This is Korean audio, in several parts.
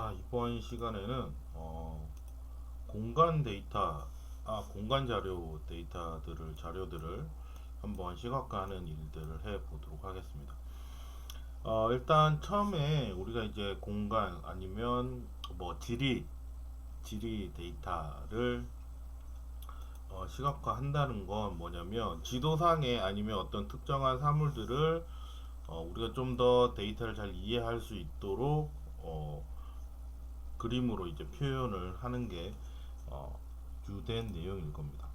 자, 이번 시간에는 공간 데이터, 공간 자료들을 한번 시각화하는 일들을 해 보도록 하겠습니다. 일단 처음에 우리가 이제 공간 아니면 뭐 지리 데이터를 시각화한다는 건 뭐냐면 지도상에 아니면 어떤 특정한 사물들을 우리가 좀 더 데이터를 잘 이해할 수 있도록 그림으로 이제 표현을 하는 게 어, 주된 내용일 겁니다.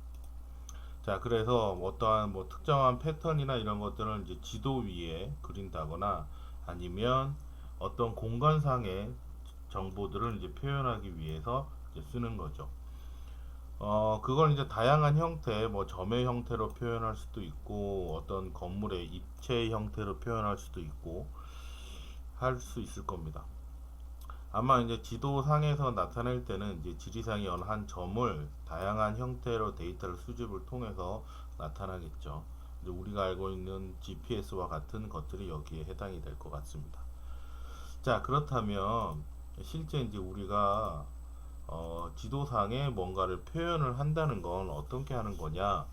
자, 그래서 어떠한 뭐 특정한 패턴이나 이런 것들을 이제 지도 위에 그린다거나 아니면 어떤 공간상의 정보들을 이제 표현하기 위해서 이제 쓰는 거죠. 그걸 이제 다양한 형태, 뭐 점의 형태로 표현할 수도 있고, 어떤 건물의 입체 형태로 표현할 수도 있고, 할 수 있을 겁니다. 아마 이제 지도상에서 나타낼 때는 이제 지리상의 어느 한 점을 다양한 형태로 데이터를 수집을 통해서 나타나겠죠. 이제 우리가 알고 있는 GPS와 같은 것들이 여기에 해당이 될 것 같습니다. 자, 그렇다면 실제 이제 우리가 지도상에 뭔가를 표현을 한다는 건 어떻게 하는 거냐?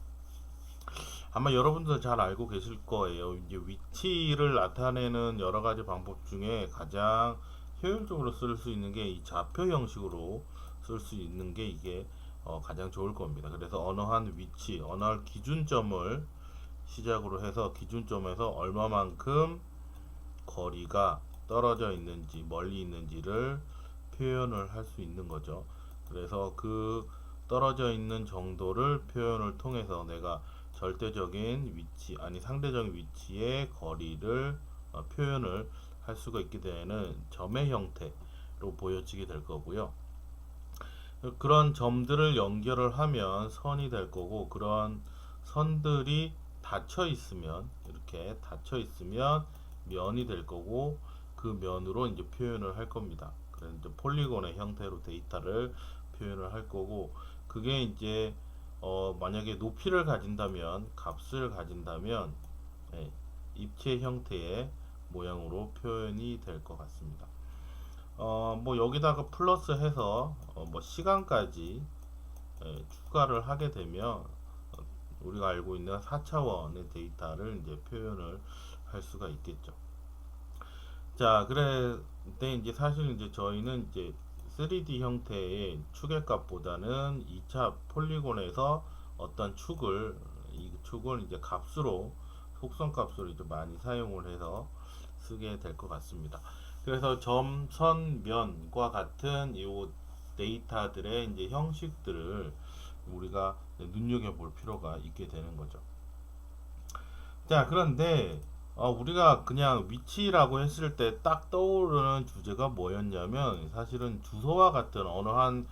아마 여러분들 잘 알고 계실 거예요. 이제 위치를 나타내는 여러 가지 방법 중에 가장 효율적으로 쓸 수 있는 게 이 좌표 형식으로 쓸 수 있는 게 이게 가장 좋을 겁니다. 그래서 어느 한 위치, 어느 한 기준점을 시작으로 해서 기준점에서 얼마만큼 거리가 떨어져 있는지, 멀리 있는지를 표현을 할 수 있는 거죠. 그래서 그 떨어져 있는 정도를 표현을 통해서 내가 절대적인 위치, 아니 상대적인 위치의 거리를 표현을 할 수가 있게 되는 점의 형태로 보여지게 될 거고요. 그런 점들을 연결을 하면 선이 될 거고, 그런 선들이 닫혀 있으면, 이렇게 닫혀 있으면 면이 될 거고, 그 면으로 이제 표현을 할 겁니다. 그래서 이제 폴리곤의 형태로 데이터를 표현을 할 거고, 그게 이제 만약에 높이를 가진다면, 값을 가진다면, 예, 입체 형태의 모양으로 표현이 될 것 같습니다. 뭐 여기다가 플러스 해서 뭐 시간까지 추가를 하게 되면 우리가 알고 있는 4차원의 데이터를 이제 표현을 할 수가 있겠죠. 자, 그런데 이제 사실 이제 저희는 이제 3D 형태의 추계값보다는 2차 폴리곤에서 어떤 이 축을 이제 값으로 속성 값으로 이제 많이 사용을 해서 쓰게 될 것 같습니다. 그래서 점, 선, 면과 같은 이 데이터들의 이제 형식들을 우리가 눈여겨볼 필요가 있게 되는 거죠. 자, 그런데 우리가 그냥 위치라고 했을 때 딱 떠오르는 주제가 뭐였냐면 사실은 주소와 같은 어느 한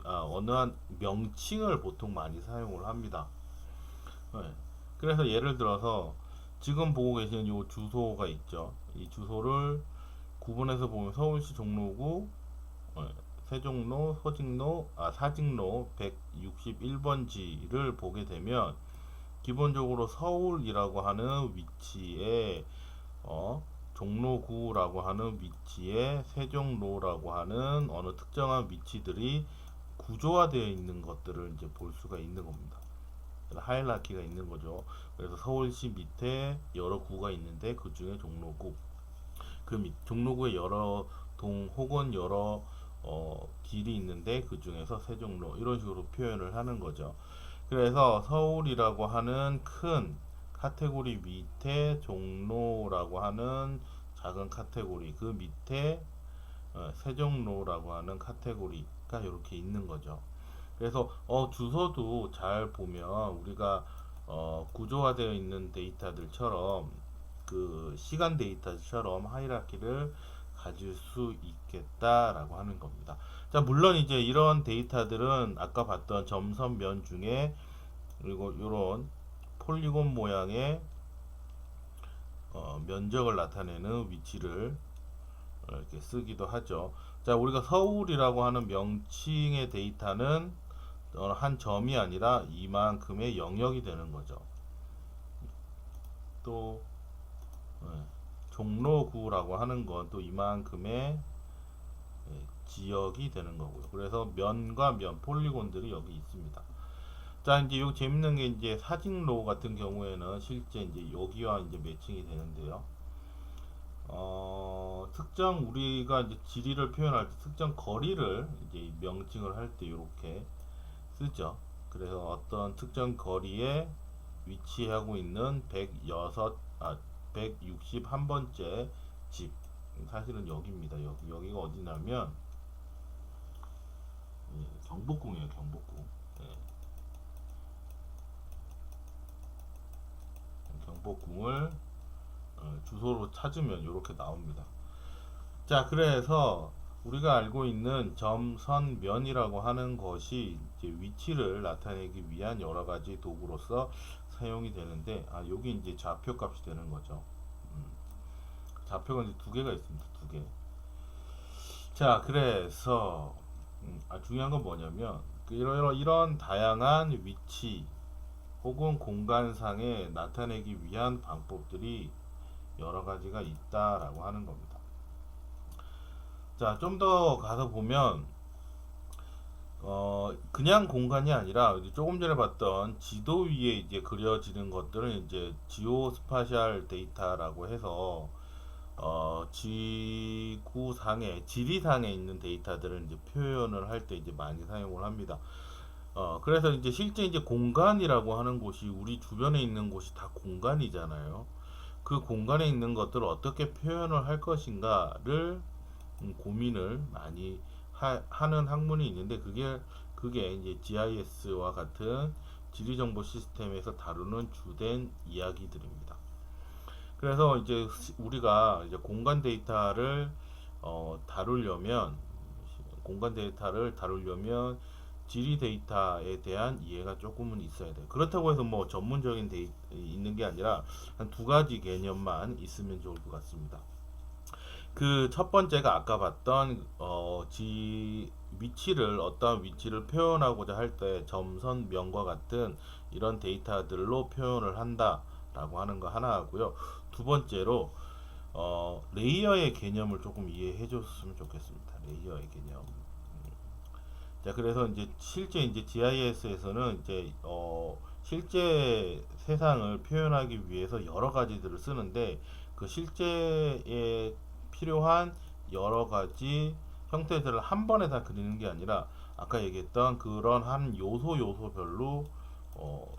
어느 한 명칭을 보통 많이 사용을 합니다. 네. 그래서 예를 들어서 지금 보고 계시는 이 주소가 있죠. 이 주소를 구분해서 보면 서울시 종로구 세종로 사직로 161번지를 보게 되면 기본적으로 서울이라고 하는 위치에 종로구라고 하는 위치에 세종로라고 하는 어느 특정한 위치들이 구조화되어 있는 것들을 이제 볼 수가 있는 겁니다. 하이라키가 있는 거죠. 그래서 서울시 밑에 여러 구가 있는데 그 중에 종로구, 종로구에 여러 동 혹은 여러 길이 있는데 그 중에서 세종로 이런 식으로 표현을 하는 거죠. 그래서 서울이라고 하는 큰 카테고리 밑에 종로라고 하는 작은 카테고리 그 밑에 세종로라고 하는 카테고리가 이렇게 있는 거죠. 그래서 주소도 잘 보면 우리가 구조화되어 있는 데이터들처럼 그 시간 데이터처럼 하이라키를 가질 수 있겠다라고 하는 겁니다. 자, 물론 이제 이런 데이터들은 아까 봤던 점선면 중에 그리고 이런 폴리곤 모양의 면적을 나타내는 위치를 이렇게 쓰기도 하죠. 자, 우리가 서울이라고 하는 명칭의 데이터는 한 점이 아니라 이만큼의 영역이 되는 거죠. 또 종로구라고 하는 건 또 이만큼의 지역이 되는 거고요. 그래서 면과 면 폴리곤들이 여기 있습니다. 자, 이제 요 재밌는 게 이제 사직로 같은 경우에는 실제 이제 여기와 이제 매칭이 되는데요. 특정 우리가 이제 지리를 표현할 때 특정 거리를 이제 명칭을 할 때 이렇게 쓰죠. 그래서 어떤 특정 거리에 위치하고 있는 161번째 집. 사실은 여기입니다. 여기가 어디냐면, 경복궁이에요, 경복궁. 예, 경복궁을 주소로 찾으면 이렇게 나옵니다. 자, 그래서 우리가 알고 있는 점, 선, 면이라고 하는 것이 이제 위치를 나타내기 위한 여러 가지 도구로서 사용이 되는데, 여기 이제 좌표 값이 되는 거죠. 좌표가 이제 두 개가 있습니다. 두 개. 자, 그래서 중요한 건 뭐냐면 이런 다양한 위치 혹은 공간상에 나타내기 위한 방법들이 여러 가지가 있다라고 하는 겁니다. 자, 좀 더 가서 보면 그냥 공간이 아니라 조금 전에 봤던 지도 위에 이제 그려지는 것들은 이제 지오스파셜 데이터라고 해서 지구상에 지리상에 있는 데이터들을 이제 표현을 할 때 이제 많이 사용을 합니다. 그래서 이제 실제 이제 공간이라고 하는 곳이 우리 주변에 있는 곳이 다 공간이잖아요. 그 공간에 있는 것들을 어떻게 표현을 할 것인가를 고민을 많이 하는 학문이 있는데 그게 이제 GIS와 같은 지리정보 시스템에서 다루는 주된 이야기들입니다. 그래서 이제 우리가 이제 공간 데이터를 다루려면 지리 데이터에 대한 이해가 조금은 있어야 돼요. 그렇다고 해서 뭐 전문적인 있는 게 아니라 한 두 가지 개념만 있으면 좋을 것 같습니다. 그 첫 번째가 아까 봤던 위치를 어떠한 위치를 표현하고자 할 때 점선 면과 같은 이런 데이터들로 표현을 한다라고 하는 거 하나 하고요. 두 번째로 레이어의 개념을 조금 이해해 줬으면 좋겠습니다. 레이어의 개념. 자, 그래서 이제 실제 이제 GIS에서는 이제 실제 세상을 표현하기 위해서 여러 가지들을 쓰는데 그 실제에 필요한 여러 가지 형태들을 한 번에 다 그리는 게 아니라 아까 얘기했던 그런 한 요소별로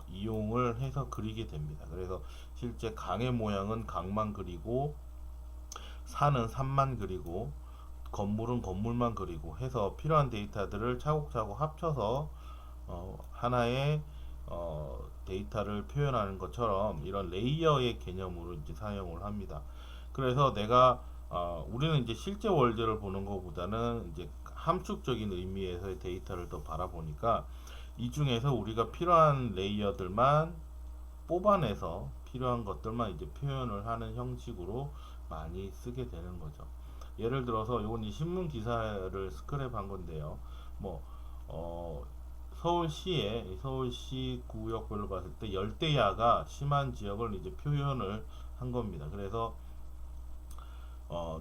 이용을 해서 그리게 됩니다. 그래서 실제 강의 모양은 강만 그리고 산은 산만 그리고 건물은 건물만 그리고 해서 필요한 데이터들을 차곡차곡 합쳐서 하나의 데이터를 표현하는 것처럼 이런 레이어의 개념으로 이제 사용을 합니다. 그래서 우리는 이제 실제 월드를 보는 것보다는 이제 함축적인 의미에서의 데이터를 더 바라보니까 이 중에서 우리가 필요한 레이어들만 뽑아내서 필요한 것들만 이제 표현을 하는 형식으로 많이 쓰게 되는 거죠. 예를 들어서 이건 이 신문 기사를 스크랩한 건데요. 뭐 서울시 구역별로 봤을 때 열대야가 심한 지역을 이제 표현을 한 겁니다. 그래서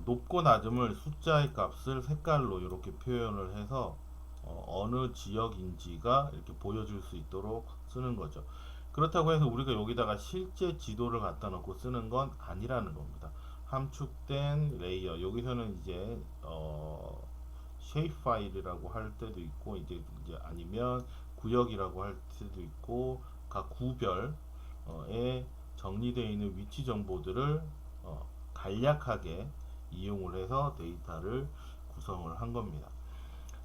높고 낮음을 숫자의 값을 색깔로 이렇게 표현을 해서 어느 지역인지가 이렇게 보여줄 수 있도록 쓰는 거죠. 그렇다고 해서 우리가 여기다가 실제 지도를 갖다 놓고 쓰는 건 아니라는 겁니다. 함축된 레이어, 여기서는 이제 쉐입 파일이라고 할 때도 있고 이제 아니면 구역이라고 할 때도 있고 각 구별에 정리되어 있는 위치 정보들을 간략하게 이용을 해서 데이터를 구성을 한 겁니다.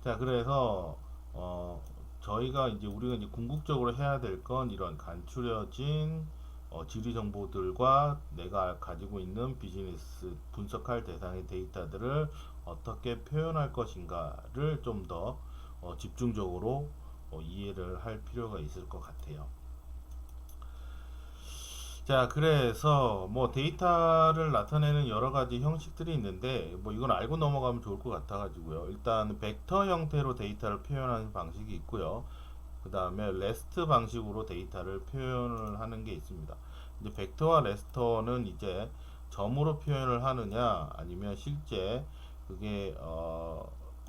자, 그래서 우리가 이제 궁극적으로 해야 될 건 이런 간추려진 지리 정보들과 내가 가지고 있는 비즈니스 분석할 대상의 데이터들을 어떻게 표현할 것인가를 좀 더 집중적으로 이해를 할 필요가 있을 것 같아요. 자, 그래서 뭐 데이터를 나타내는 여러 가지 형식들이 있는데 뭐 이건 알고 넘어가면 좋을 것 같아 가지고요. 일단 벡터 형태로 데이터를 표현하는 방식이 있고요. 그 다음에 레스트 방식으로 데이터를 표현을 하는 게 있습니다. 이제 벡터와 레스터는 이제 점으로 표현을 하느냐 아니면 실제 그게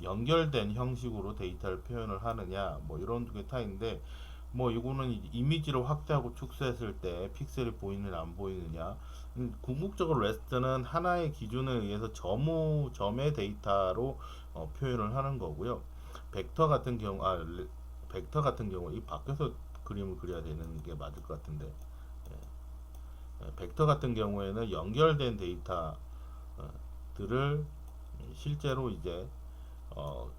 연결된 형식으로 데이터를 표현을 하느냐, 뭐 이런 두 개 타인데, 뭐 이거는 이미지를 확대하고 축소했을 때 픽셀이 보이느냐 안 보이느냐. 궁극적으로 REST는 하나의 기준에 의해서 점의 데이터로 표현을 하는 거고요. 벡터 같은 경우 벡터 같은 경우 이 밖에서 그림을 그려야 되는 게 맞을 것 같은데, 벡터 같은 경우에는 연결된 데이터들을 실제로 이제 어,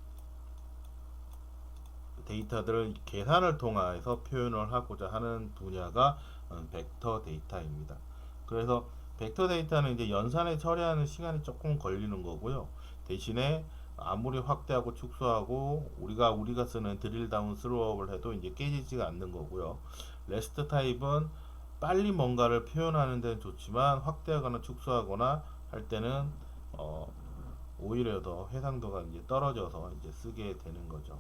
데이터들을 계산을 통해서 표현을 하고자 하는 분야가 벡터 데이터입니다. 그래서 벡터 데이터는 이제 연산에 처리하는 시간이 조금 걸리는 거고요. 대신에 아무리 확대하고 축소하고 우리가 쓰는 드릴 다운 스로업을 해도 이제 깨지지가 않는 거고요. 레스트 타입은 빨리 뭔가를 표현하는 데는 좋지만 확대하거나 축소하거나 할 때는 오히려 더 해상도가 이제 떨어져서 이제 쓰게 되는 거죠.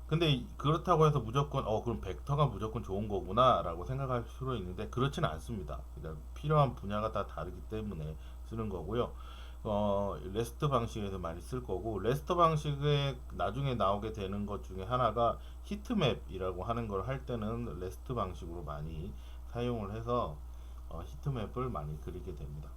근데 그렇다고 해서 무조건 그럼 벡터가 무조건 좋은 거구나 라고 생각할 수도 있는데 그렇지는 않습니다. 그러니까 필요한 분야가 다 다르기 때문에 쓰는 거고요. 레스트 방식에서 많이 쓸 거고, 레스트 방식에 나중에 나오게 되는 것 중에 하나가 히트맵이라고 하는 걸 할 때는 레스트 방식으로 많이 사용을 해서 히트맵을 많이 그리게 됩니다.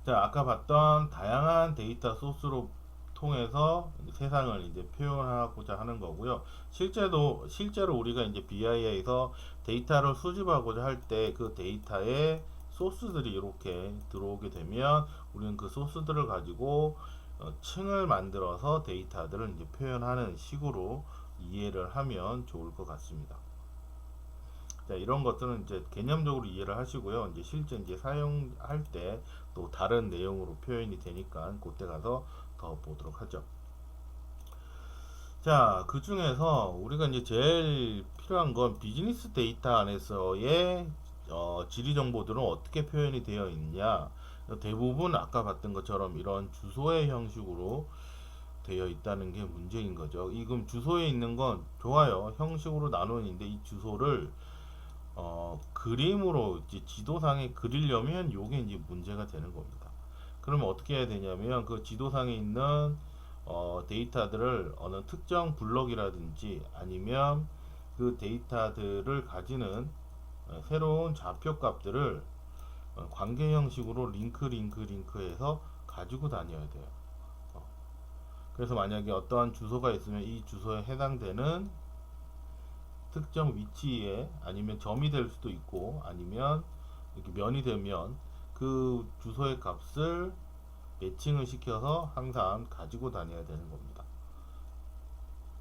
자, 아까 봤던 다양한 데이터 소스로 통해서 세상을 이제 표현하고자 하는 거고요. 실제로 우리가 이제 BI에서 데이터를 수집하고자 할 때 그 데이터의 소스들이 이렇게 들어오게 되면 우리는 그 소스들을 가지고 층을 만들어서 데이터들을 이제 표현하는 식으로 이해를 하면 좋을 것 같습니다. 자, 이런 것들은 이제 개념적으로 이해를 하시고요. 이제 실제 이제 사용할 때 또 다른 내용으로 표현이 되니까 그때 가서 더 보도록 하죠. 자, 그 중에서 우리가 이제 제일 필요한 건 비즈니스 데이터 안에서의 지리 정보들은 어떻게 표현이 되어 있냐. 대부분 아까 봤던 것처럼 이런 주소의 형식으로 되어 있다는 게 문제인 거죠. 그럼 주소에 있는 건 좋아요. 형식으로 나누는데 이 주소를 그림으로 이제 지도상에 그리려면 요게 이제 문제가 되는 겁니다. 그러면 어떻게 해야 되냐면 그 지도상에 있는 데이터들을 어느 특정 블록이라든지 아니면 그 데이터들을 가지는 새로운 좌표 값들을 관계 형식으로 링크해서 가지고 다녀야 돼요. 그래서 만약에 어떠한 주소가 있으면 이 주소에 해당되는 특정 위치에 아니면 점이 될 수도 있고 아니면 이렇게 면이 되면 그 주소의 값을 매칭을 시켜서 항상 가지고 다녀야 되는 겁니다.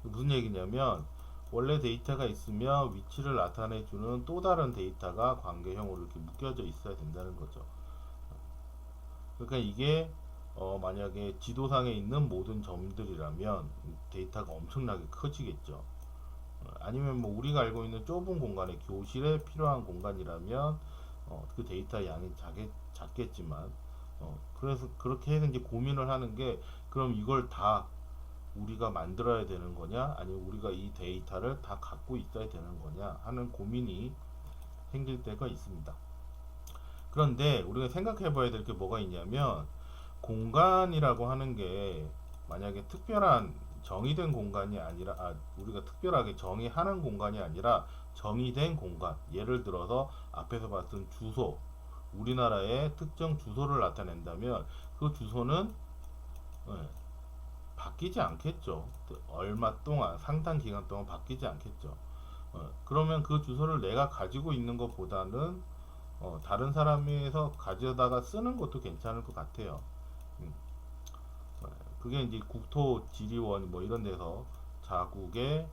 무슨 얘기냐면 원래 데이터가 있으면 위치를 나타내주는 또 다른 데이터가 관계형으로 이렇게 묶여져 있어야 된다는 거죠. 그러니까 이게 만약에 지도상에 있는 모든 점들이라면 데이터가 엄청나게 커지겠죠. 아니면 뭐 우리가 알고 있는 좁은 공간에 교실에 필요한 공간이라면 그 데이터 양이 작겠지만 그래서 그렇게 해서 이제 고민을 하는 게 그럼 이걸 다 우리가 만들어야 되는 거냐 아니면 우리가 이 데이터를 다 갖고 있어야 되는 거냐 하는 고민이 생길 때가 있습니다. 그런데 우리가 생각해 봐야 될 게 뭐가 있냐면 공간이라고 하는 게 만약에 특별한 정의된 공간이 아니라 우리가 특별하게 정의하는 공간이 아니라 정의된 공간, 예를 들어서 앞에서 봤던 주소, 우리나라의 특정 주소를 나타낸다면 그 주소는 바뀌지 않겠죠. 얼마 동안 상당 기간 동안 바뀌지 않겠죠. 그러면 그 주소를 내가 가지고 있는 것보다는 다른 사람에서 가져다가 쓰는 것도 괜찮을 것 같아요. 그게 이제 국토지리원 뭐 이런 데서 자국의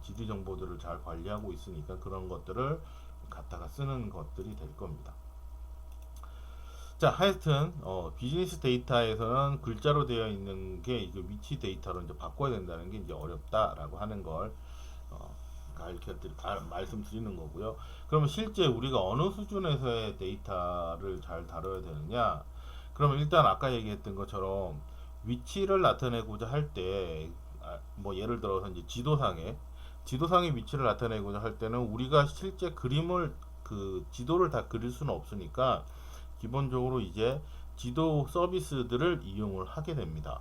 지리 정보들을 잘 관리하고 있으니까 그런 것들을 갖다가 쓰는 것들이 될 겁니다. 자, 하여튼 비즈니스 데이터에서는 글자로 되어 있는 게 이제 위치 데이터로 이제 바꿔야 된다는 게 이제 어렵다라고 하는 걸 말씀드리는 거고요. 그러면 실제 우리가 어느 수준에서의 데이터를 잘 다뤄야 되느냐? 그러면 일단 아까 얘기했던 것처럼 위치를 나타내고자 할 때, 뭐 예를 들어서 이제 지도상의 위치를 나타내고자 할 때는 우리가 실제 그림을 그 지도를 다 그릴 수는 없으니까 기본적으로 이제 지도 서비스들을 이용을 하게 됩니다.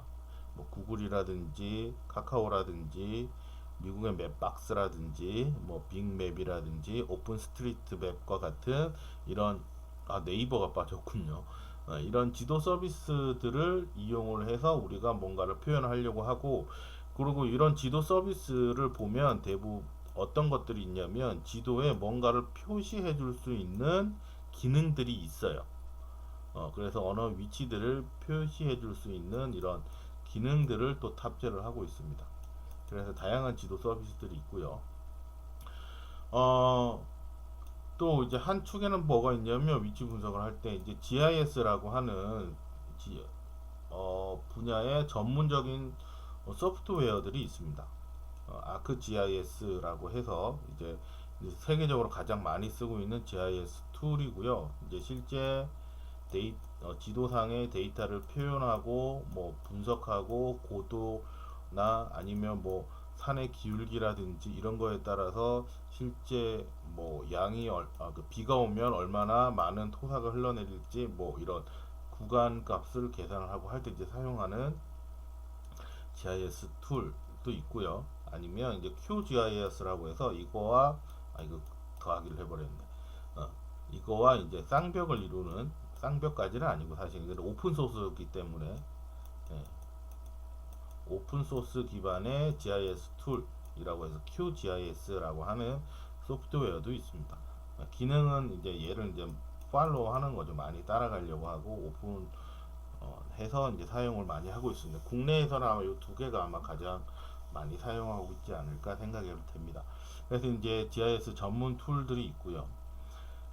뭐 구글이라든지 카카오라든지 미국의 맵박스라든지 뭐 빅맵이라든지 오픈스트리트맵과 같은 이런 네이버가 빠졌군요. 이런 지도 서비스들을 이용을 해서 우리가 뭔가를 표현하려고 하고, 그리고 이런 지도 서비스를 보면 대부분 어떤 것들이 있냐면 지도에 뭔가를 표시해 줄 수 있는 기능들이 있어요. 그래서 언어 위치들을 표시해 줄 수 있는 이런 기능들을 또 탑재를 하고 있습니다. 그래서 다양한 지도 서비스들이 있고요. 어, 또 이제 한 축에는 뭐가 있냐면 위치 분석을 할 때 이제 GIS라고 하는 분야의 전문적인 소프트웨어들이 있습니다. ArcGIS라고 해서 이제 세계적으로 가장 많이 쓰고 있는 GIS 툴이고요. 이제 실제 지도상의 데이터를 표현하고 뭐 분석하고 고도나 아니면 뭐 산의 기울기라든지 이런 거에 따라서 실제 뭐 양이 그 비가 오면 얼마나 많은 토사가 흘러내릴지 뭐 이런 구간 값을 계산을 하고 할 때 이제 사용하는 GIS 툴도 있고요. 아니면 이제 QGIS라고 해서 이거와 이거 더하기를 해버렸네. 어, 이거와 이제 쌍벽을 이루는, 쌍벽까지는 아니고 사실 이건 오픈 소스이기 때문에 예, 오픈 소스 기반의 GIS 툴이라고 해서 QGIS라고 하는 소프트웨어도 있습니다. 기능은 이제 얘를 이제 팔로우 하는 거죠. 많이 따라가려고 하고 오픈 해서 이제 사용을 많이 하고 있습니다. 국내에서는 아마 이 두 개가 아마 가장 많이 사용하고 있지 않을까 생각이 됩니다. 그래서 이제 GIS 전문 툴들이 있고요.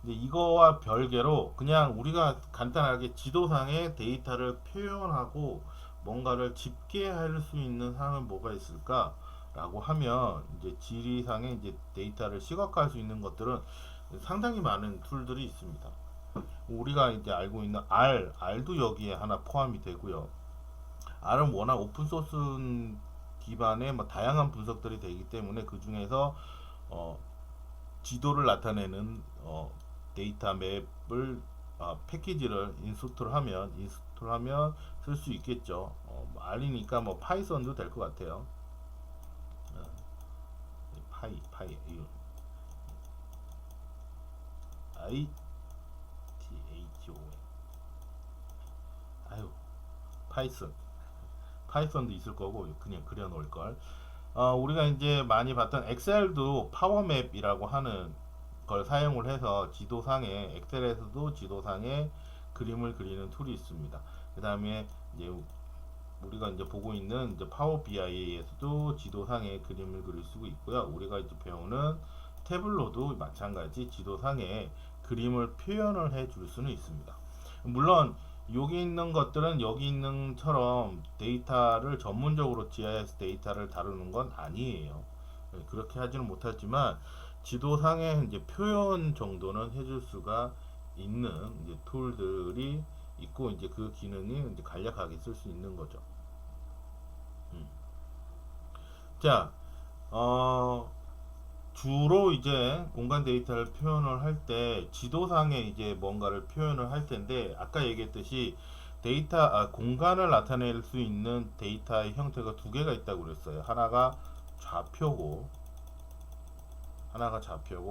이제 이거와 별개로 그냥 우리가 간단하게 지도상의 데이터를 표현하고 뭔가를 집계할 수 있는 사항은 뭐가 있을까라고 하면 이제 지리상의 이제 데이터를 시각화할 수 있는 것들은 상당히 많은 툴들이 있습니다. 우리가 이제 알고 있는 R도 여기에 하나 포함이 되고요. R은 워낙 오픈 소스 기반의 뭐 다양한 분석들이 되기 때문에 그 중에서 어, 지도를 나타내는 데이터 맵을 패키지를 인스톨하면 쓸 수 있겠죠. 뭐 R이니까 뭐 파이썬도 될 것 같아요. 어, 파이 이거 I T H O N 아유 파이썬도 있을 거고 그냥 그려 놓을 걸. 우리가 이제 많이 봤던 엑셀도 파워맵이라고 하는 걸 사용을 해서 지도상에 엑셀에서도 지도상에 그림을 그리는 툴이 있습니다. 그 다음에 이제 우리가 이제 보고 있는 이제 파워 BI에서도 지도상에 그림을 그릴 수 있고요. 우리가 이제 배우는 태블로도 마찬가지 지도상에 그림을 표현을 해 줄 수는 있습니다. 물론 여기 있는 것들은 여기 있는처럼 데이터를 전문적으로 GIS 데이터를 다루는 건 아니에요. 그렇게 하지는 못하지만 지도상에 이제 표현 정도는 해줄 수가 있는 이제 툴들이 있고 이제 그 기능이 이제 간략하게 쓸 수 있는 거죠. 자, 주로 이제 공간 데이터를 표현을 할 때 지도상에 이제 뭔가를 표현을 할 텐데 아까 얘기했듯이 공간을 나타낼 수 있는 데이터의 형태가 두 개가 있다고 그랬어요. 하나가 좌표고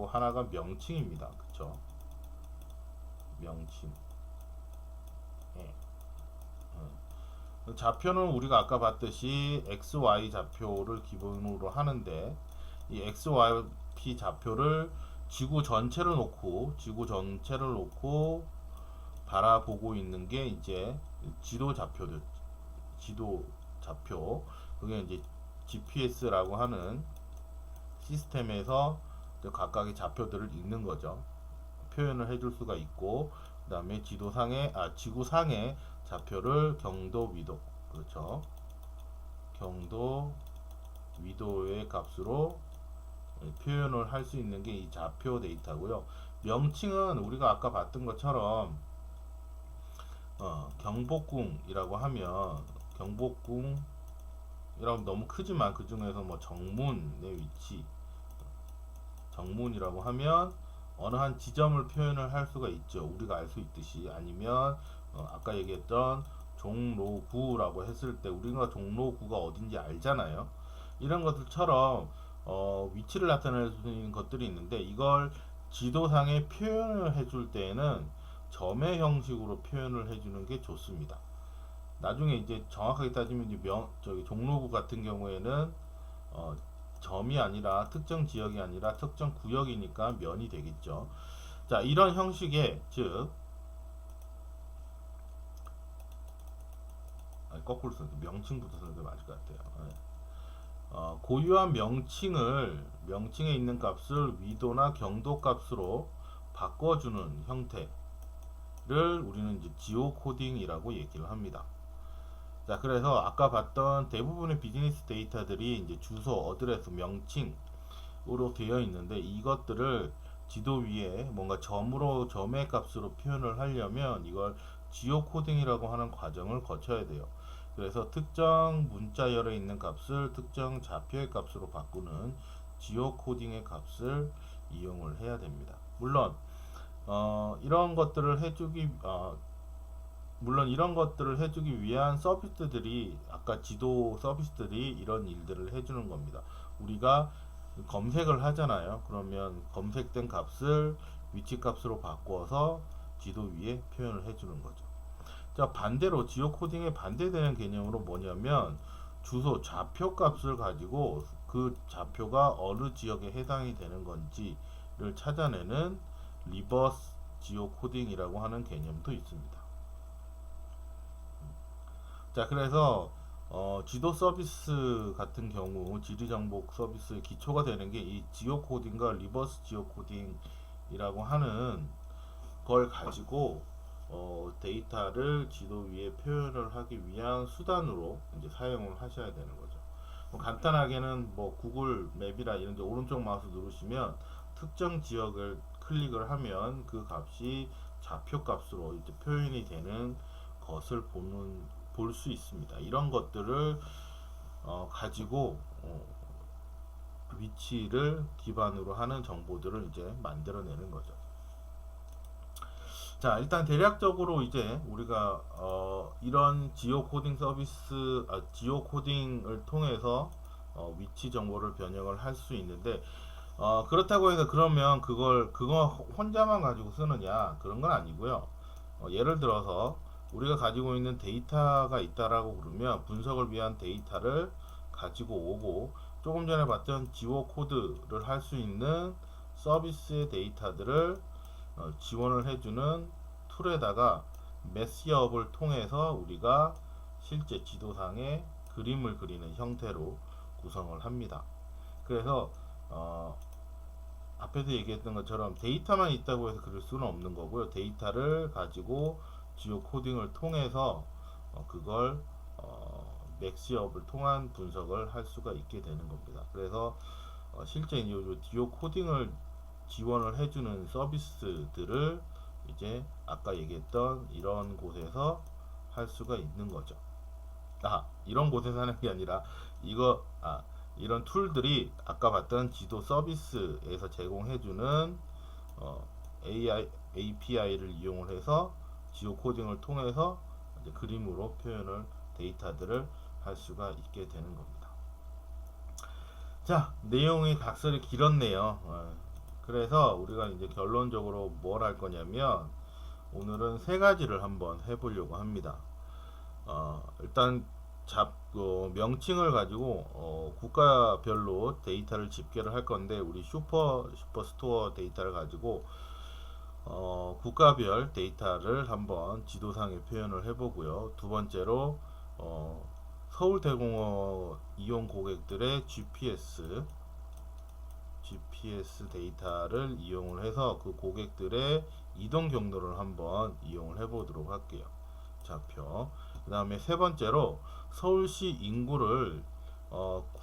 하나가 명칭입니다. 그쵸? 명칭. 예. 좌표는 우리가 아까 봤듯이 XY 좌표를 기본으로 하는데 이 XYP 좌표를 지구 전체를 놓고 바라보고 있는 게 이제 지도 좌표. 그게 이제 GPS라고 하는 시스템에서 각각의 좌표들을 읽는 거죠. 표현을 해줄 수가 있고, 그 다음에 지구상의 좌표를 경도, 위도, 그렇죠. 경도, 위도의 값으로 표현을 할 수 있는 게 이 좌표 데이터고요. 명칭은 우리가 아까 봤던 것처럼 경복궁이라고 하면 경복궁이라고 너무 크지만 그 중에서 뭐 정문의 위치, 정문이라고 하면 어느 한 지점을 표현을 할 수가 있죠. 우리가 알 수 있듯이. 아니면 아까 얘기했던 종로구라고 했을 때 우리가 종로구가 어딘지 알잖아요. 이런 것들처럼 위치를 나타낼 수 있는 것들이 있는데 이걸 지도상에 표현을 해줄 때에는 점의 형식으로 표현을 해주는 게 좋습니다. 나중에 이제 정확하게 따지면 이제 저기 종로구 같은 경우에는 어, 점이 아니라 특정 지역이 아니라 특정 구역이니까 면이 되겠죠. 자, 이런 형식의 즉 거꾸로 써서 명칭부터 쓰는 게 맞을 것 같아요. 네. 고유한 명칭에 있는 값을 위도나 경도 값으로 바꿔주는 형태를 우리는 이제 지오 코딩이라고 얘기를 합니다. 자, 그래서 아까 봤던 대부분의 비즈니스 데이터들이 이제 주소, 어드레스, 명칭으로 되어 있는데 이것들을 지도 위에 뭔가 점의 값으로 표현을 하려면 이걸 지오 코딩이라고 하는 과정을 거쳐야 돼요. 그래서 특정 문자열에 있는 값을 특정 좌표의 값으로 바꾸는 지오 코딩의 값을 이용을 해야 됩니다. 이런 것들을 해주기 물론 이런 것들을 해주기 위한 서비스들이 아까 지도 서비스들이 이런 일들을 해주는 겁니다. 우리가 검색을 하잖아요. 그러면 검색된 값을 위치 값으로 바꿔서 지도 위에 표현을 해주는 거죠. 자, 반대로 지오 코딩에 반대되는 개념으로 뭐냐면 주소 좌표 값을 가지고 그 좌표가 어느 지역에 해당이 되는 건지를 찾아내는 리버스 지오 코딩이라고 하는 개념도 있습니다. 자, 그래서 지도 서비스 같은 경우 지리 정복 서비스의 기초가 되는 게 이 지오 코딩과 리버스 지오 코딩이라고 하는 걸 가지고 데이터를 지도 위에 표현을 하기 위한 수단으로 이제 사용을 하셔야 되는 거죠. 간단하게는 뭐 구글 맵이라 이런 데 오른쪽 마우스 누르시면 특정 지역을 클릭을 하면 그 값이 좌표 값으로 이제 표현이 되는 것을 볼 수 있습니다. 이런 것들을 가지고 위치를 기반으로 하는 정보들을 이제 만들어내는 거죠. 자, 일단 대략적으로 이제 우리가 이런 지오 코딩 서비스, 지오 코딩을 통해서 위치 정보를 변형을 할 수 있는데 그렇다고 해서 그러면 그거 혼자만 가지고 쓰느냐 그런 건 아니고요. 예를 들어서 우리가 가지고 있는 데이터가 있다라고 그러면 분석을 위한 데이터를 가지고 오고 조금 전에 봤던 지오 코드를 할 수 있는 서비스의 데이터들을 지원을 해주는 툴에다가 매시업을 통해서 우리가 실제 지도상에 그림을 그리는 형태로 구성을 합니다. 그래서 앞에서 얘기했던 것처럼 데이터만 있다고 해서 그릴 수는 없는 거고요. 데이터를 가지고 지오 코딩을 통해서 그걸 맥시업을 통한 분석을 할 수가 있게 되는 겁니다. 그래서 실제 이 지오 코딩을 지원을 해주는 서비스들을 이제 아까 얘기했던 이런 곳에서 할 수가 있는 거죠. 이런 곳에서 하는 게 아니라 이런 툴들이 아까 봤던 지도 서비스에서 제공해주는 API를 이용을 해서 지오 코딩을 통해서 이제 그림으로 표현을 데이터들을 할 수가 있게 되는 겁니다. 자, 내용이 각설이 길었네요. 그래서 우리가 이제 결론적으로 뭘 할 거냐면 오늘은 세 가지를 한번 해보려고 합니다. 일단 명칭을 가지고 국가별로 데이터를 집계를 할 건데 우리 슈퍼스토어 데이터를 가지고 국가별 데이터를 한번 지도상에 표현을 해보고요. 두 번째로 서울대공원 이용 고객들의 GPS 데이터를 이용을 해서 그 고객들의 이동 경로를 한번 이용을 해보도록 할게요. 좌표. 그 다음에 세 번째로 서울시 인구를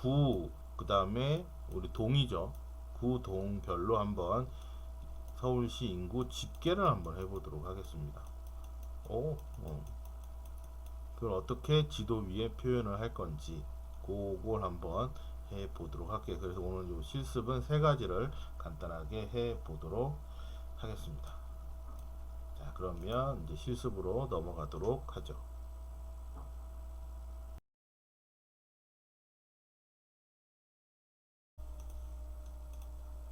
그 다음에 우리 동이죠. 구 동별로 한번 서울시 인구 집계를 한번 해보도록 하겠습니다. 그걸 어떻게 지도 위에 표현을 할 건지 그걸 한번 해보도록 할게요. 그래서 오늘 요 실습은 세 가지를 간단하게 해보도록 하겠습니다. 자, 그러면 이제 실습으로 넘어가도록 하죠.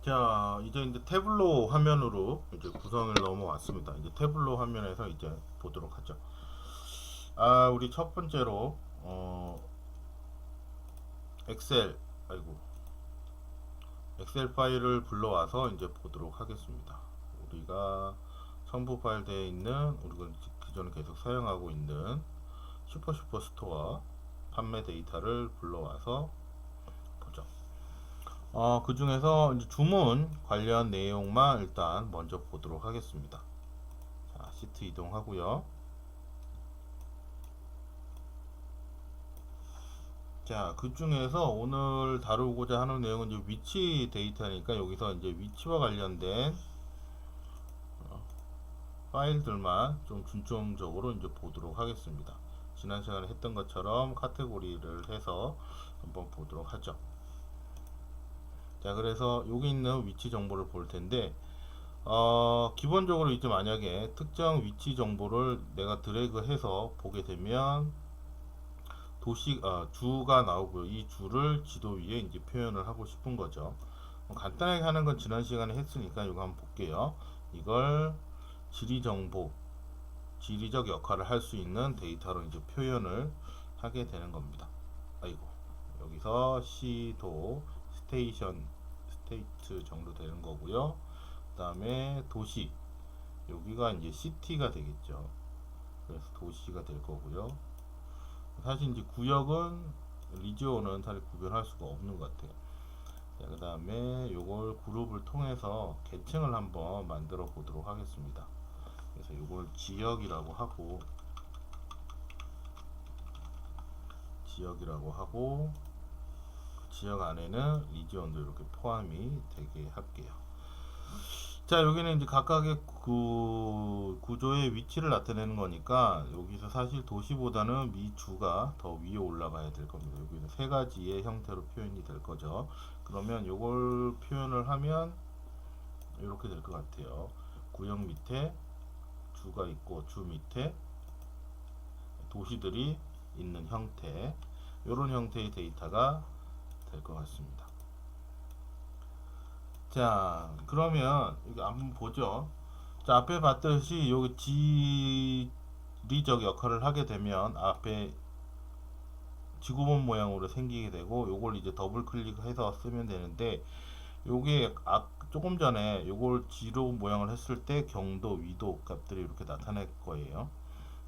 자, 이제 태블로 화면으로 이제 구성을 넘어왔습니다. 이제 태블로 화면에서 이제 보도록 하죠. 우리 첫 번째로 엑셀, 아이고, 엑셀 파일을 불러와서 이제 보도록 하겠습니다. 우리가 첨부 파일 되어 있는, 우리가 기존에 계속 사용하고 있는 슈퍼 스토어 판매 데이터를 불러와서 보죠. 그 중에서 이제 주문 관련 내용만 일단 먼저 보도록 하겠습니다. 자, 시트 이동하고요. 자, 그 중에서 오늘 다루고자 하는 내용은 이제 위치 데이터니까 여기서 이제 위치와 관련된 파일들만 좀 중점적으로 이제 보도록 하겠습니다. 지난 시간에 했던 것처럼 카테고리를 해서 한번 보도록 하죠. 자, 그래서 여기 있는 위치 정보를 볼 텐데, 기본적으로 이제 만약에 특정 위치 정보를 내가 드래그해서 보게 되면 주가 나오고요. 이 주를 지도 위에 이제 표현을 하고 싶은 거죠. 간단하게 하는 건 지난 시간에 했으니까 이거 한번 볼게요. 이걸 지리 정보, 지리적 역할을 할 수 있는 데이터로 이제 표현을 하게 되는 겁니다. 아이고, 여기서 시도, 스테이트 정도 되는 거고요. 그 다음에 도시, 여기가 이제 시티가 되겠죠. 그래서 도시가 될 거고요. 사실 이제 구역은 리지온은 사실 구별할 수가 없는 것 같아요. 그 다음에 요걸 그룹을 통해서 계층을 한번 만들어 보도록 하겠습니다. 그래서 요걸 지역이라고 하고 그 지역 안에는 리지온도 이렇게 포함이 되게 할게요. 자, 여기는 이제 각각의 그 구조의 위치를 나타내는 거니까 여기서 사실 도시보다는 미주가 더 위에 올라가야 될 겁니다. 여기는 세 가지의 형태로 표현이 될 거죠. 그러면 이걸 표현을 하면 이렇게 될 것 같아요. 구역 밑에 주가 있고 주 밑에 도시들이 있는 형태, 이런 형태의 데이터가 될 것 같습니다. 자, 그러면 이거 한번 보죠. 자, 앞에 봤듯이 여기 지리적 역할을 하게 되면 앞에 지구본 모양으로 생기게 되고 요걸 이제 더블 클릭해서 쓰면 되는데 요게 조금 전에 요걸 지로 모양을 했을 때 경도, 위도 값들이 이렇게 나타날 거예요.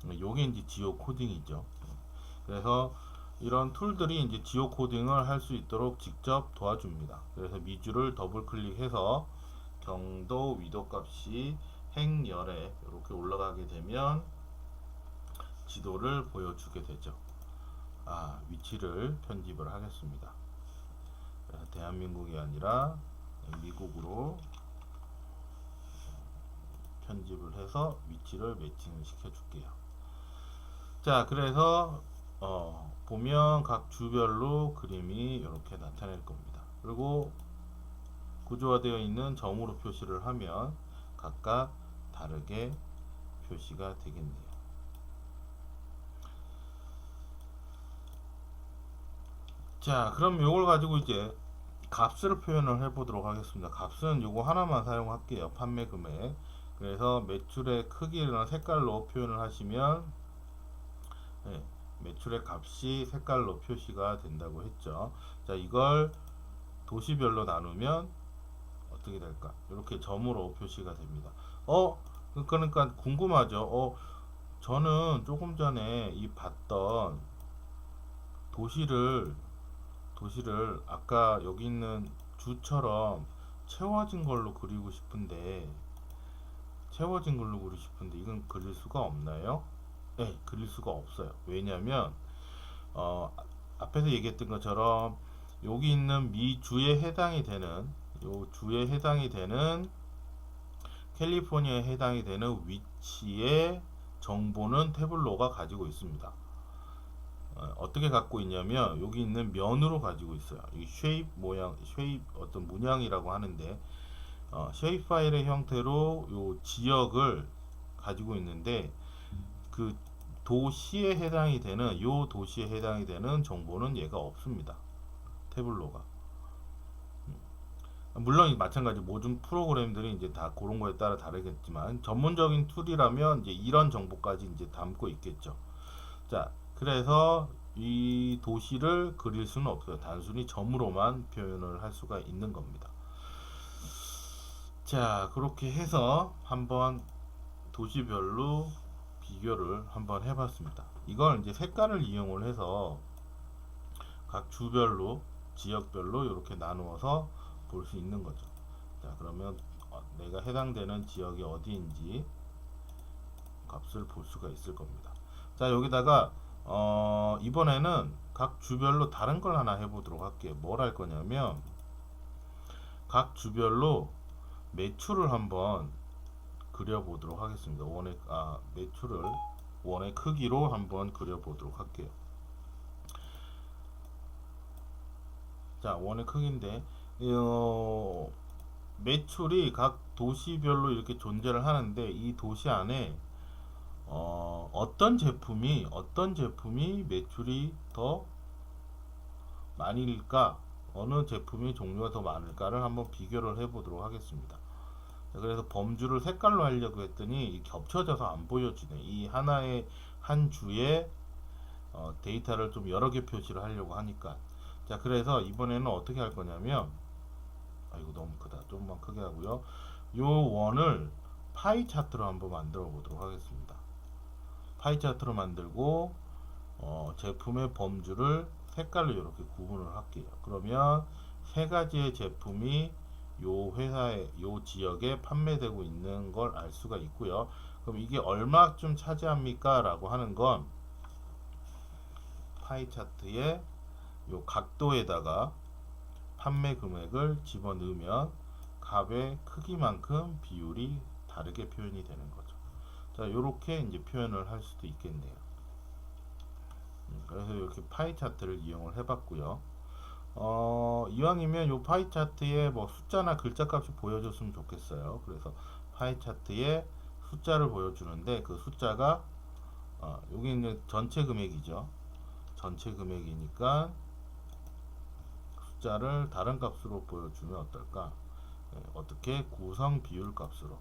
요게 이제 지오 코딩이죠. 그래서 이런 툴들이 이제 지오 코딩을 할 수 있도록 직접 도와줍니다. 그래서 미주를 더블 클릭해서 경도, 위도 값이 행열에 이렇게 올라가게 되면 지도를 보여주게 되죠. 위치를 편집을 하겠습니다. 대한민국이 아니라 미국으로 편집을 해서 위치를 매칭을 시켜줄게요. 자, 그래서 보면 각 주별로 그림이 이렇게 나타낼 겁니다. 그리고 구조화되어 있는 점으로 표시를 하면 각각 다르게 표시가 되겠네요. 자, 그럼 이걸 가지고 이제 값을 표현을 해 보도록 하겠습니다. 값은 요거 하나만 사용할게요. 판매 금액. 그래서 매출의 크기나 색깔로 표현을 하시면 매출의 값이 색깔로 표시가 된다고 했죠. 자, 이걸 도시별로 나누면 어떻게 될까? 이렇게 점으로 표시가 됩니다. 그러니까 궁금하죠. 저는 조금 전에 이 봤던 도시를 아까 여기 있는 주처럼 채워진 걸로 그리고 싶은데 이건 그릴 수가 없나요? 네, 그릴 수가 없어요. 왜냐면 앞에서 얘기했던 것처럼 여기 있는 미주에 해당이 되는 캘리포니아에 해당이 되는 위치의 정보는 태블로가 가지고 있습니다. 어떻게 갖고 있냐면 여기 있는 면으로 가지고 있어요. 이 쉐입 모양, 쉐입 어떤 문양이라고 하는데 쉐입 파일의 형태로 요 지역을 가지고 있는데 그 도시에 해당이 되는 요 도시에 해당이 되는 정보는 얘가 없습니다. 태블로가. 물론 마찬가지 모든 프로그램들이 이제 다 그런 거에 따라 다르겠지만 전문적인 툴이라면 이제 이런 정보까지 이제 담고 있겠죠. 자, 그래서 이 도시를 그릴 수는 없어요. 단순히 점으로만 표현을 할 수가 있는 겁니다. 자, 그렇게 해서 한번 도시별로 비교를 한번 해봤습니다. 이걸 이제 색깔을 이용을 해서 각 주별로 지역별로 이렇게 나누어서 볼 수 있는 거죠. 자, 그러면 내가 해당되는 지역이 어디인지 값을 볼 수가 있을 겁니다. 자, 여기다가 이번에는 각 주별로 다른 걸 하나 해보도록 할게요. 뭘 할 거냐면 각 주별로 매출을 한번 그려보도록 하겠습니다. 매출을 원의 크기로 한번 그려보도록 할게요. 자, 원의 크기인데 매출이 각 도시별로 이렇게 존재를 하는데 이 도시 안에 어떤 제품이 매출이 더 많을까, 어느 제품이 종류가 더 많을까를 한번 비교를 해보도록 하겠습니다. 자, 그래서 범주를 색깔로 하려고 했더니 겹쳐져서 안 보여지네. 이 하나의 한 주에 데이터를 좀 여러 개 표시를 하려고 하니까. 자, 그래서 이번에는 어떻게 할 거냐면, 이거 너무 크다. 조금만 크게 하고요. 요 원을 파이 차트로 한번 만들어 보도록 하겠습니다. 파이 차트로 만들고 제품의 범주를 색깔로 이렇게 구분을 할게요. 그러면 세 가지의 제품이 요 회사의 요 지역에 판매되고 있는 걸 알 수가 있고요. 그럼 이게 얼마쯤 차지합니까? 라고 하는 건 파이 차트의 요 각도에다가 판매 금액을 집어넣으면 값의 크기만큼 비율이 다르게 표현이 되는 거죠. 자, 이렇게 이제 표현을 할 수도 있겠네요. 그래서 이렇게 파이 차트를 이용을 해봤고요. 이왕이면 요 파이 차트에 뭐 숫자나 글자 값이 보여줬으면 좋겠어요. 그래서 파이 차트에 숫자를 보여주는데 그 숫자가 여기 이제 전체 금액이죠. 전체 금액이니까 숫자를 다른 값으로 보여주면 어떨까? 어떻게 구성 비율 값으로.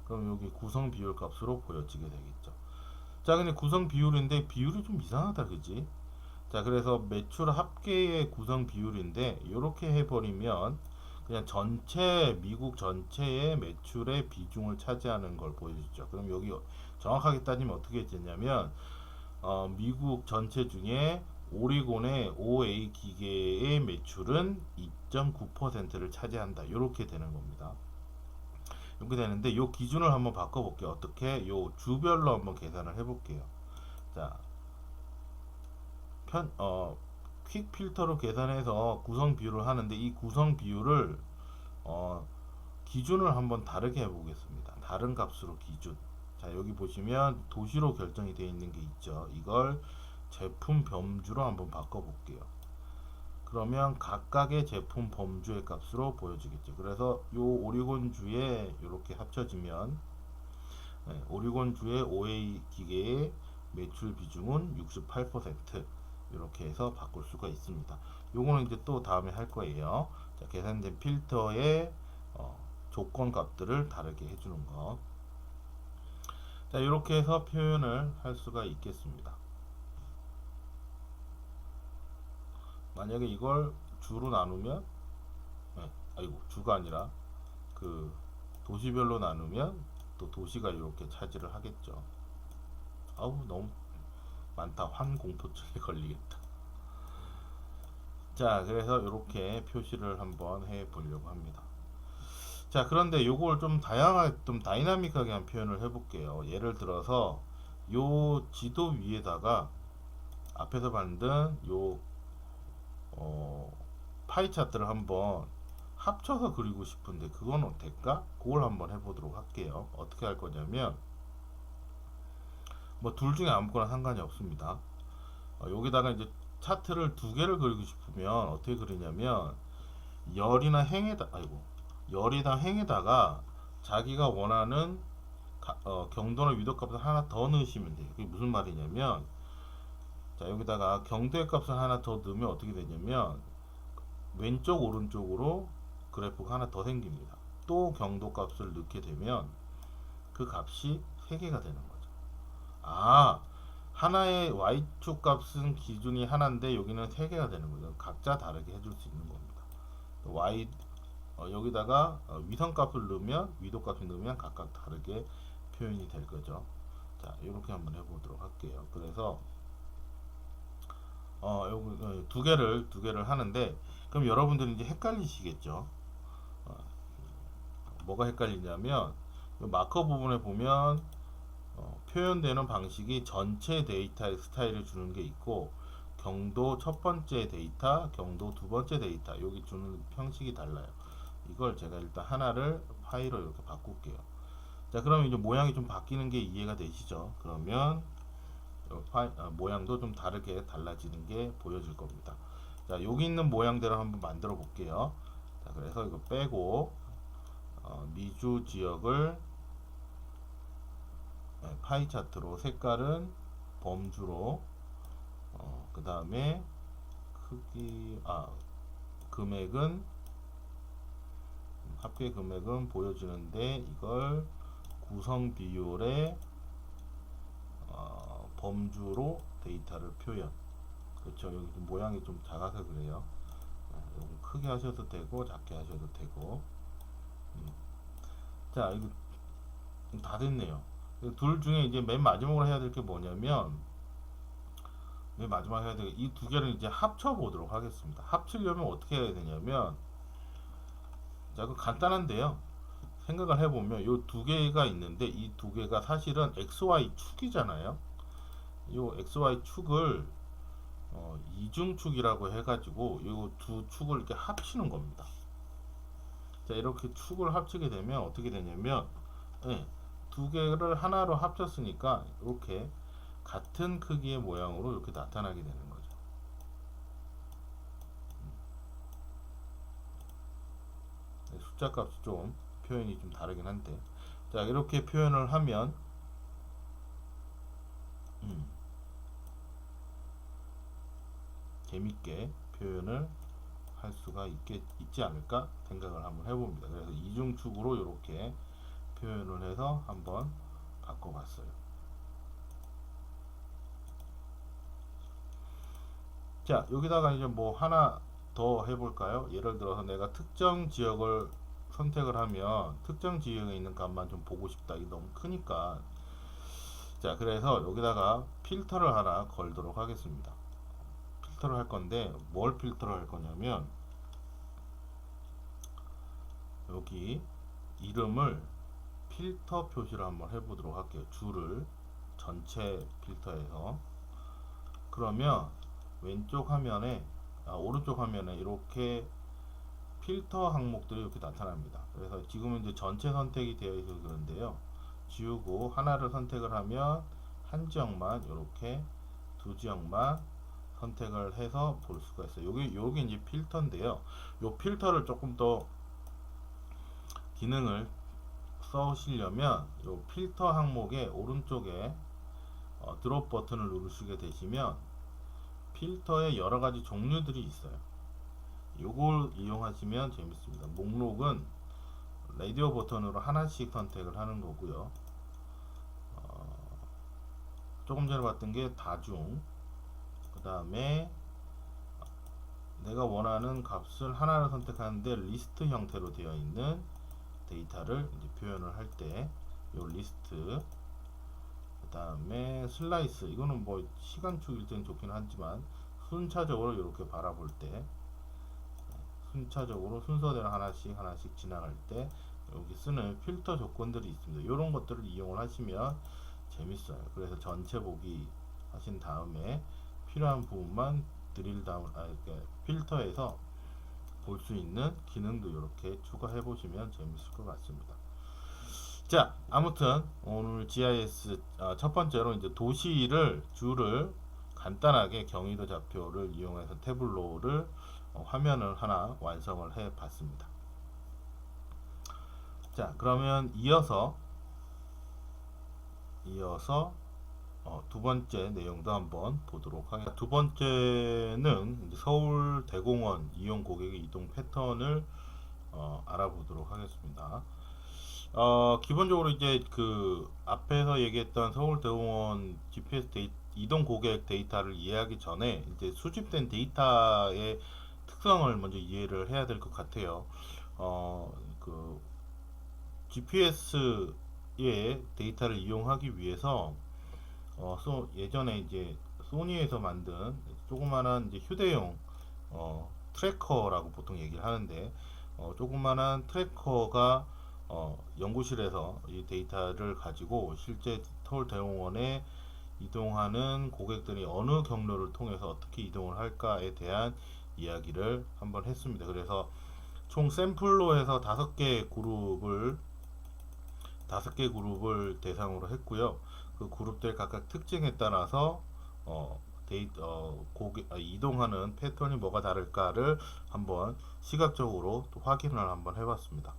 그럼 여기 구성 비율 값으로 보여지게 되겠죠. 자, 근데 구성 비율인데 비율이 좀 이상하다, 그지? 자, 그래서 매출 합계의 구성 비율인데 이렇게 해버리면 그냥 미국 전체의 매출의 비중을 차지하는 걸 보여주죠. 그럼 여기 정확하게 따지면 어떻게 되냐면 미국 전체 중에 오리곤의 OA 기계의 매출은 2.9%를 차지한다. 이렇게 되는 겁니다. 이렇게 되는데 이 기준을 한번 바꿔볼게요. 어떻게? 요 주별로 한번 계산을 해볼게요. 자, 퀵 필터로 계산해서 구성 비율을 하는데 이 구성 비율을 기준을 한번 다르게 해보겠습니다. 다른 값으로 기준. 자, 여기 보시면 도시로 결정이 되어 있는 게 있죠. 이걸 제품 범주로 한번 바꿔볼게요. 그러면 각각의 제품 범주의 값으로 보여지겠죠. 그래서 요 오리곤주에 이렇게 합쳐지면 오리곤주의 OA 기계의 매출 비중은 68% 이렇게 해서 바꿀 수가 있습니다. 요거는 이제 또 다음에 할 거예요. 자, 계산된 필터의 조건 값들을 다르게 해주는 거. 자, 이렇게 해서 표현을 할 수가 있겠습니다. 만약에 이걸 주로 나누면 주가 아니라 그 도시별로 나누면 또 도시가 이렇게 차지를 하겠죠. 너무 많다. 환공포증에 걸리겠다. 자, 그래서 이렇게 표시를 한번 해 보려고 합니다. 자, 그런데 요걸 좀 다양하게, 좀 다이나믹하게 한 표현을 해볼게요. 예를 들어서 요 지도 위에다가 앞에서 만든 요 파이 차트를 한번 합쳐서 그리고 싶은데 그건 어떨까? 그걸 한번 해보도록 할게요. 어떻게 할 거냐면 뭐 둘 중에 아무거나 상관이 없습니다. 여기다가 이제 차트를 두 개를 그리고 싶으면 어떻게 그리냐면 열이나 행에다가 자기가 원하는 경도나 위도 값을 하나 더 넣으시면 돼요. 그게 무슨 말이냐면, 자, 여기다가 경도의 값을 하나 더 넣으면 어떻게 되냐면, 왼쪽 오른쪽으로 그래프가 하나 더 생깁니다. 또 경도 값을 넣게 되면 그 값이 3개가 되는 거죠. 아, 하나의 y축 값은 기준이 하나인데 여기는 3개가 되는 거죠. 각자 다르게 해줄 수 있는 겁니다. y 여기다가 위성 값을 넣으면 위도 값을 넣으면 각각 다르게 표현이 될 거죠. 자, 이렇게 한번 해보도록 할게요. 그래서 여기 두 개를 하는데, 그럼 여러분들은 이제 헷갈리시겠죠. 어, 뭐가 헷갈리냐면 마커 부분에 보면 표현되는 방식이 전체 데이터의 스타일을 주는 게 있고, 경도 첫 번째 데이터, 경도 두 번째 데이터 여기 주는 형식이 달라요. 이걸 제가 일단 하나를 파이로 이렇게 바꿀게요. 자, 그러면 이제 모양이 좀 바뀌는 게 이해가 되시죠? 그러면 모양도 좀 다르게 달라지는 게 보여질 겁니다. 자, 여기 있는 모양대로 한번 만들어 볼게요. 자, 그래서 이거 빼고 미주 지역을 파이 차트로, 색깔은 범주로, 그 다음에 크기, 금액은 합계 금액은 보여주는데 이걸 구성 비율의 범주로 데이터를 표현. 그렇죠. 여기 좀 모양이 좀 작아서 그래요. 요거 크게 하셔도 되고 작게 하셔도 되고. 자, 이거 다 됐네요. 둘 중에 이제 맨 마지막으로 해야 될 게 뭐냐면, 맨 마지막에 해야 될 이 두 개를 이제 합쳐 보도록 하겠습니다. 합치려면 어떻게 해야 되냐면, 자, 그 간단한데요. 생각을 해보면 이 두 개가 있는데 이 두 개가 사실은 XY 축이잖아요. 이 XY 축을 이중축이라고 해가지고 이 두 축을 이렇게 합치는 겁니다. 자, 이렇게 축을 합치게 되면 어떻게 되냐면, 두 개를 하나로 합쳤으니까 이렇게 같은 크기의 모양으로 이렇게 나타나게 되는 거죠. 숫자 값이 좀 표현이 좀 다르긴 한데, 자, 이렇게 표현을 하면 재밌게 표현을 할 수가 있지 않을까 생각을 한번 해봅니다. 그래서 이중축으로 이렇게 표현을 해서 한번 바꿔봤어요. 자, 여기다가 이제 뭐 하나 더 해볼까요? 예를 들어서 내가 특정 지역을 선택을 하면 특정 지역에 있는 값만 좀 보고 싶다. 이게 너무 크니까. 자, 그래서 여기다가 필터를 하나 걸도록 하겠습니다. 필터를 할 건데 뭘 필터를 할 거냐면, 여기 이름을 필터 표시를 한번 해보도록 할게요. 줄을 전체 필터에서. 그러면 왼쪽 화면에 오른쪽 화면에 이렇게 필터 항목들이 이렇게 나타납니다. 그래서 지금은 이제 전체 선택이 되어 있어서 그런데요. 지우고 하나를 선택을 하면 한 지역만, 이렇게 두 지역만 선택을 해서 볼 수가 있어요. 여기 이제 필터인데요. 이 필터를 조금 더 기능을 써시려면 이 필터 항목의 오른쪽에 드롭 버튼을 누르시게 되시면 필터에 여러 가지 종류들이 있어요. 요걸 이용하시면 재밌습니다. 목록은 라디오 버튼으로 하나씩 선택을 하는 거고요. 조금 전에 봤던 게 다중, 그 다음에 내가 원하는 값을 하나를 선택하는데 리스트 형태로 되어 있는 데이터를 이제 표현을 할 때 요 리스트, 그 다음에 슬라이스, 이거는 뭐 시간축일 땐 좋긴 하지만 순차적으로 이렇게 바라볼 때, 순차적으로 순서대로 하나씩 하나씩 지나갈 때 여기 쓰는 필터 조건들이 있습니다. 이런 것들을 이용을 하시면 재밌어요. 그래서 전체 보기 하신 다음에 필요한 부분만 드릴 다운, 이렇게 필터에서 볼 수 있는 기능도 이렇게 추가해 보시면 재밌을 것 같습니다. 자, 아무튼 오늘 GIS 첫 번째로 이제 도시를 줄을 간단하게 경위도 좌표를 이용해서 태블로를 화면을 하나 완성을 해 봤습니다. 자, 그러면 이어서 이어서 두 번째 내용도 한번 보도록 하겠습니다. 두 번째는 이제 서울대공원 이용 고객의 이동 패턴을 알아보도록 하겠습니다. 기본적으로 이제 그 앞에서 얘기했던 서울대공원 GPS 이동 고객 데이터를 이해하기 전에 이제 수집된 데이터의 특성을 먼저 이해를 해야 될 것 같아요. 그 GPS의 데이터를 이용하기 위해서 예전에 이제 소니에서 만든 조그만한 이제 휴대용 트래커라고 보통 얘기를 하는데 조그만한 트래커가 연구실에서 이 데이터를 가지고 실제 서울대공원에 이동하는 고객들이 어느 경로를 통해서 어떻게 이동을 할까에 대한 이야기를 한번 했습니다. 그래서 총 샘플로 해서 5개 그룹을 대상으로 했고요. 그 그룹들 각각 특징에 따라서 이동하는 패턴이 뭐가 다를까를 한번 시각적으로 또 확인을 한번 해봤습니다.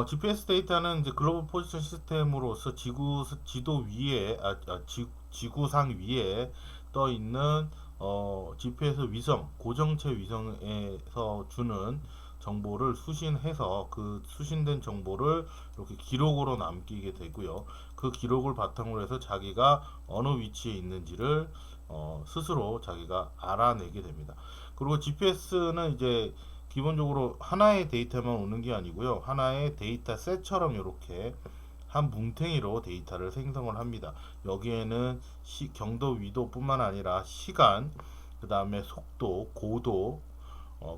GPS 데이터는 이제 글로벌 포지션 시스템으로서 지도 위에 지구상 위에 떠 있는 GPS 위성 고정체 위성에서 주는 정보를 수신해서 그 수신된 정보를 이렇게 기록으로 남기게 되고요. 그 기록을 바탕으로 해서 자기가 어느 위치에 있는지를 스스로 자기가 알아내게 됩니다. 그리고 GPS는 이제 기본적으로 하나의 데이터만 오는 게 아니고요. 하나의 데이터 셋처럼 이렇게 한 뭉탱이로 데이터를 생성을 합니다. 여기에는 경도, 위도 뿐만 아니라 시간, 그 다음에 속도, 고도,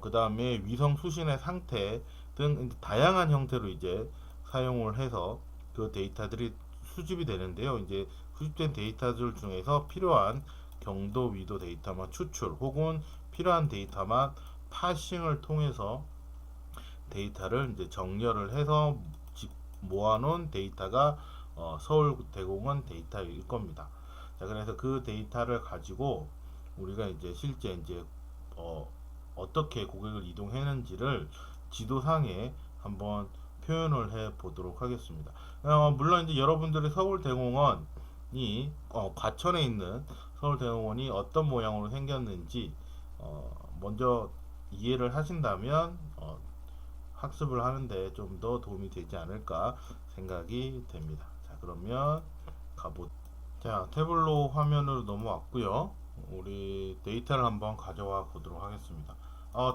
그 다음에 위성 수신의 상태 등 다양한 형태로 이제 사용을 해서 그 데이터들이 수집이 되는데요. 이제 수집된 데이터들 중에서 필요한 경도, 위도 데이터만 추출 혹은 필요한 데이터만 파싱을 통해서 데이터를 이제 정렬을 해서 모아놓은 데이터가 서울대공원 데이터일 겁니다. 자, 그래서 그 데이터를 가지고 우리가 이제 실제 이제 어떻게 고객을 이동했는지를 지도상에 한번 표현을 해 보도록 하겠습니다. 물론 이제 여러분들이 서울대공원이 과천에 있는 서울대공원이 어떤 모양으로 생겼는지 먼저 이해를 하신다면 학습을 하는데 좀 더 도움이 되지 않을까 생각이 됩니다. 자, 그러면 자, 태블로 화면으로 넘어왔고요. 우리 데이터를 한번 가져와 보도록 하겠습니다.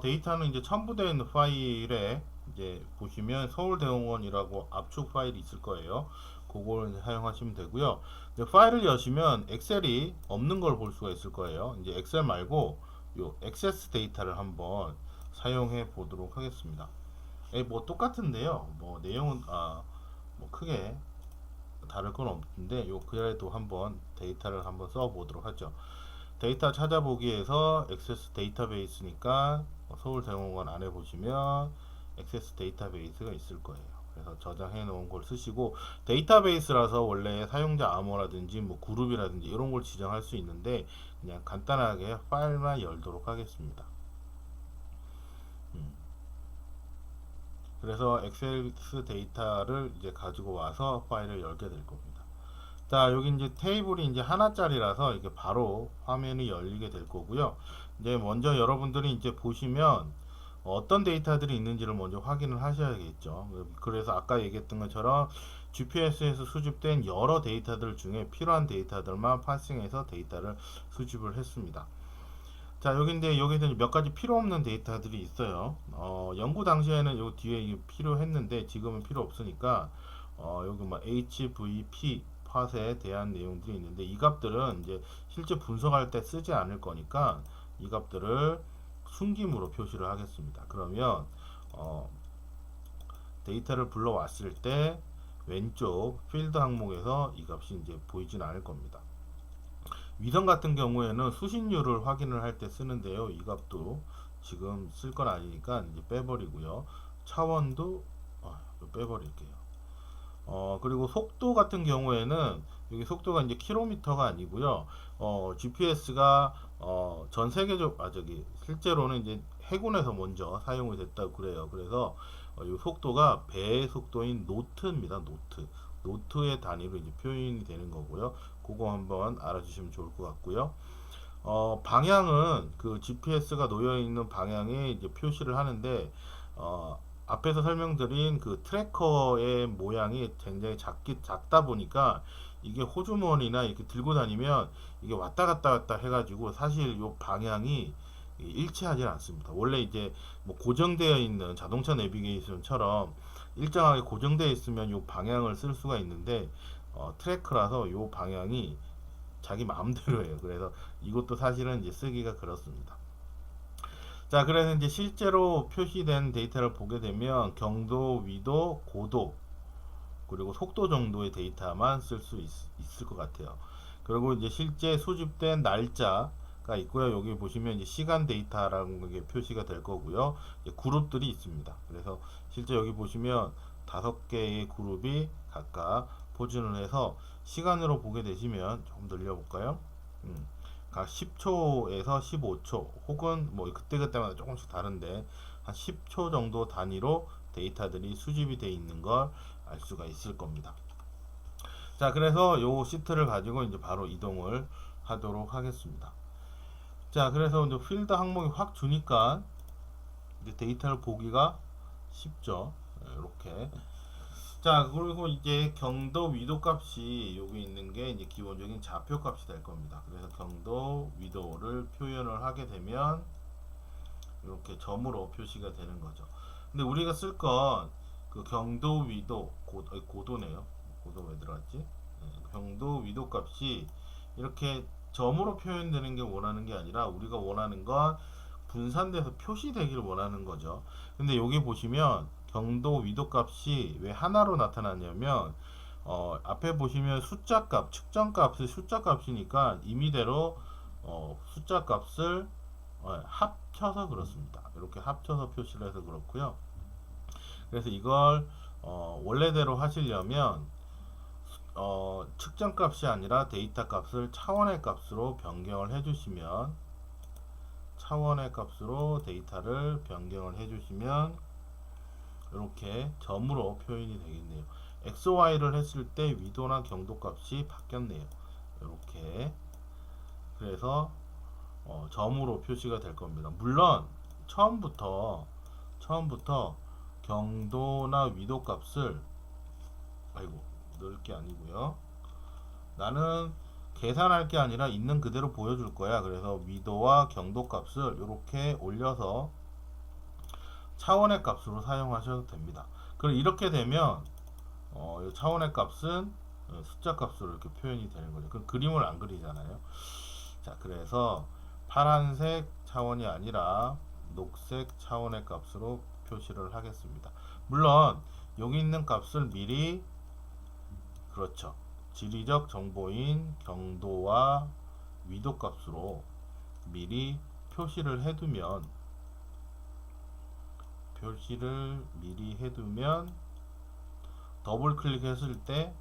데이터는 이제 첨부되어 있는 파일에 이제 보시면 서울대공원이라고 압축 파일이 있을 거예요. 그걸 사용하시면 되고요. 이제 파일을 여시면 엑셀이 없는 걸 볼 수가 있을 거예요. 이제 엑셀 말고 요 액세스 데이터를 한번 사용해 보도록 하겠습니다. 뭐 똑같은데요. 뭐 내용은 뭐 크게 다를 건 없는데 그래도 한번 데이터를 한번 써 보도록 하죠. 데이터 찾아보기에서 액세스 데이터베이스니까 서울대공원 안에 보시면 액세스 데이터베이스가 있을 거예요. 그래서 저장해 놓은 걸 쓰시고, 데이터베이스라서 원래 사용자 암호라든지 뭐 그룹이라든지 이런 걸 지정할 수 있는데 그냥 간단하게 파일만 열도록 하겠습니다. 그래서 액세스 데이터를 이제 가지고 와서 파일을 열게 될 겁니다. 자, 여기 이제 테이블이 이제 하나짜리라서 이게 바로 화면이 열리게 될 거고요. 이제 먼저 여러분들이 이제 보시면 어떤 데이터들이 있는지를 먼저 확인을 하셔야겠죠. 그래서 아까 얘기했던 것처럼 GPS에서 수집된 여러 데이터들 중에 필요한 데이터들만 파싱해서 데이터를 수집을 했습니다. 자, 여기서 몇 가지 필요 없는 데이터들이 있어요. 연구 당시에는 요 뒤에 필요했는데 지금은 필요 없으니까 여기 뭐 HVP 팟에 대한 내용들이 있는데 이 값들은 이제 실제 분석할 때 쓰지 않을 거니까 이 값들을 숨김으로 표시를 하겠습니다. 그러면 데이터를 불러왔을 때 왼쪽 필드 항목에서 이 값이 이제 보이진 않을 겁니다. 위성 같은 경우에는 수신율을 확인을 할 때 쓰는데요. 이 값도 지금 쓸 건 아니니까 이제 빼버리고요. 차원도 빼버릴게요. 그리고 속도 같은 경우에는 여기 속도가 이제 킬로미터가 아니고요. GPS가 전 세계적 실제로는 이제 해군에서 먼저 사용이 됐다고 그래요. 그래서 이 속도가 배의 속도인 노트입니다. 노트. 노트의 단위로 이제 표현이 되는 거고요. 그거 한번 알아주시면 좋을 것 같고요. 방향은 그 GPS가 놓여 있는 방향에 이제 표시를 하는데, 앞에서 설명드린 그 트래커의 모양이 굉장히 작다 보니까 이게 호주머니나 이렇게 들고 다니면 이게 왔다 갔다 해가지고 사실 요 방향이 일치하지 않습니다. 원래 이제 뭐 고정되어 있는 자동차 내비게이션처럼 일정하게 고정되어 있으면 요 방향을 쓸 수가 있는데, 트래커라서 요 방향이 자기 마음대로 해요. 그래서 이것도 사실은 이제 쓰기가 그렇습니다. 자, 그래서 이제 실제로 표시된 데이터를 보게 되면 경도, 위도, 고도, 그리고 속도 정도의 데이터만 쓸 수 있을 것 같아요. 그리고 이제 실제 수집된 날짜가 있고요. 여기 보시면 이제 시간 데이터라는 게 표시가 될 거고요. 그룹들이 있습니다. 그래서 실제 여기 보시면 5개의 그룹이 각각 포진을 해서 시간으로 보게 되시면 좀 늘려볼까요? 각 10초에서 15초 혹은 뭐 그때그때마다 조금씩 다른데 한 10초 정도 단위로 데이터들이 수집이 되어 있는 걸 알 수가 있을 겁니다. 자, 그래서 요 시트를 가지고 이제 바로 이동을 하도록 하겠습니다. 자, 그래서 이제 필드 항목이 확 주니까 이제 데이터를 보기가 쉽죠. 이렇게. 자, 그리고 이제 경도 위도 값이 여기 있는 게 이제 기본적인 좌표 값이 될 겁니다. 그래서 경도 위도를 표현을 하게 되면 이렇게 점으로 표시가 되는 거죠. 근데 우리가 쓸 건 그 경도 위도 고도네요. 고도 왜 들어갔지? 경도 위도 값이 이렇게 점으로 표현되는 게 원하는 게 아니라 우리가 원하는 건 분산돼서 표시되기를 원하는 거죠. 근데 여기 보시면 경도 위도 값이 왜 하나로 나타나냐면, 앞에 보시면 숫자 값, 측정 값이 숫자 값이니까 임의대로 숫자 값을 합쳐서 그렇습니다. 이렇게 합쳐서 표시를 해서 그렇고요. 그래서 이걸 원래대로 하시려면 측정 값이 아니라 데이터 값을 차원의 값으로 변경을 해주시면, 차원의 값으로 데이터를 변경을 해주시면 이렇게 점으로 표현이 되겠네요. XY를 했을 때 위도나 경도 값이 바뀌었네요. 이렇게. 그래서 점으로 표시가 될 겁니다. 물론 처음부터 경도나 위도 값을 넣을 게 아니고요. 나는 계산할 게 아니라 있는 그대로 보여줄 거야. 그래서 위도와 경도 값을 이렇게 올려서 차원의 값으로 사용하셔도 됩니다. 그럼 이렇게 되면 차원의 값은 숫자 값으로 이렇게 표현이 되는 거죠. 그럼 그림을 안 그리잖아요. 자, 그래서 파란색 차원이 아니라 녹색 차원의 값으로 표시를 하겠습니다. 물론 여기 있는 값을 미리, 그렇죠, 지리적 정보인 경도와 위도 값으로 미리 표시를 해두면 더블 클릭했을 때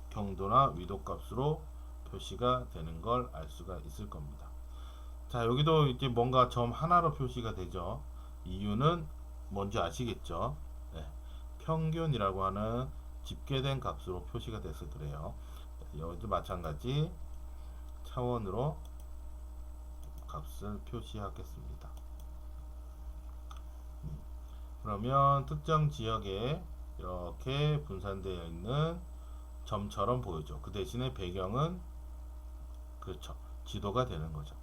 경도나 위도 값으로 표시가 되는 걸 알 수가 있을 겁니다. 자, 여기도 이제 뭔가 점 하나로 표시가 되죠. 이유는 뭔지 아시겠죠? 평균이라고 하는 집계된 값으로 표시가 돼서 그래요. 여기도 마찬가지 차원으로 값을 표시하겠습니다. 그러면 특정 지역에 이렇게 분산되어 있는 점처럼 보이죠. 그 대신에 배경은, 그렇죠, 지도가 되는 거죠.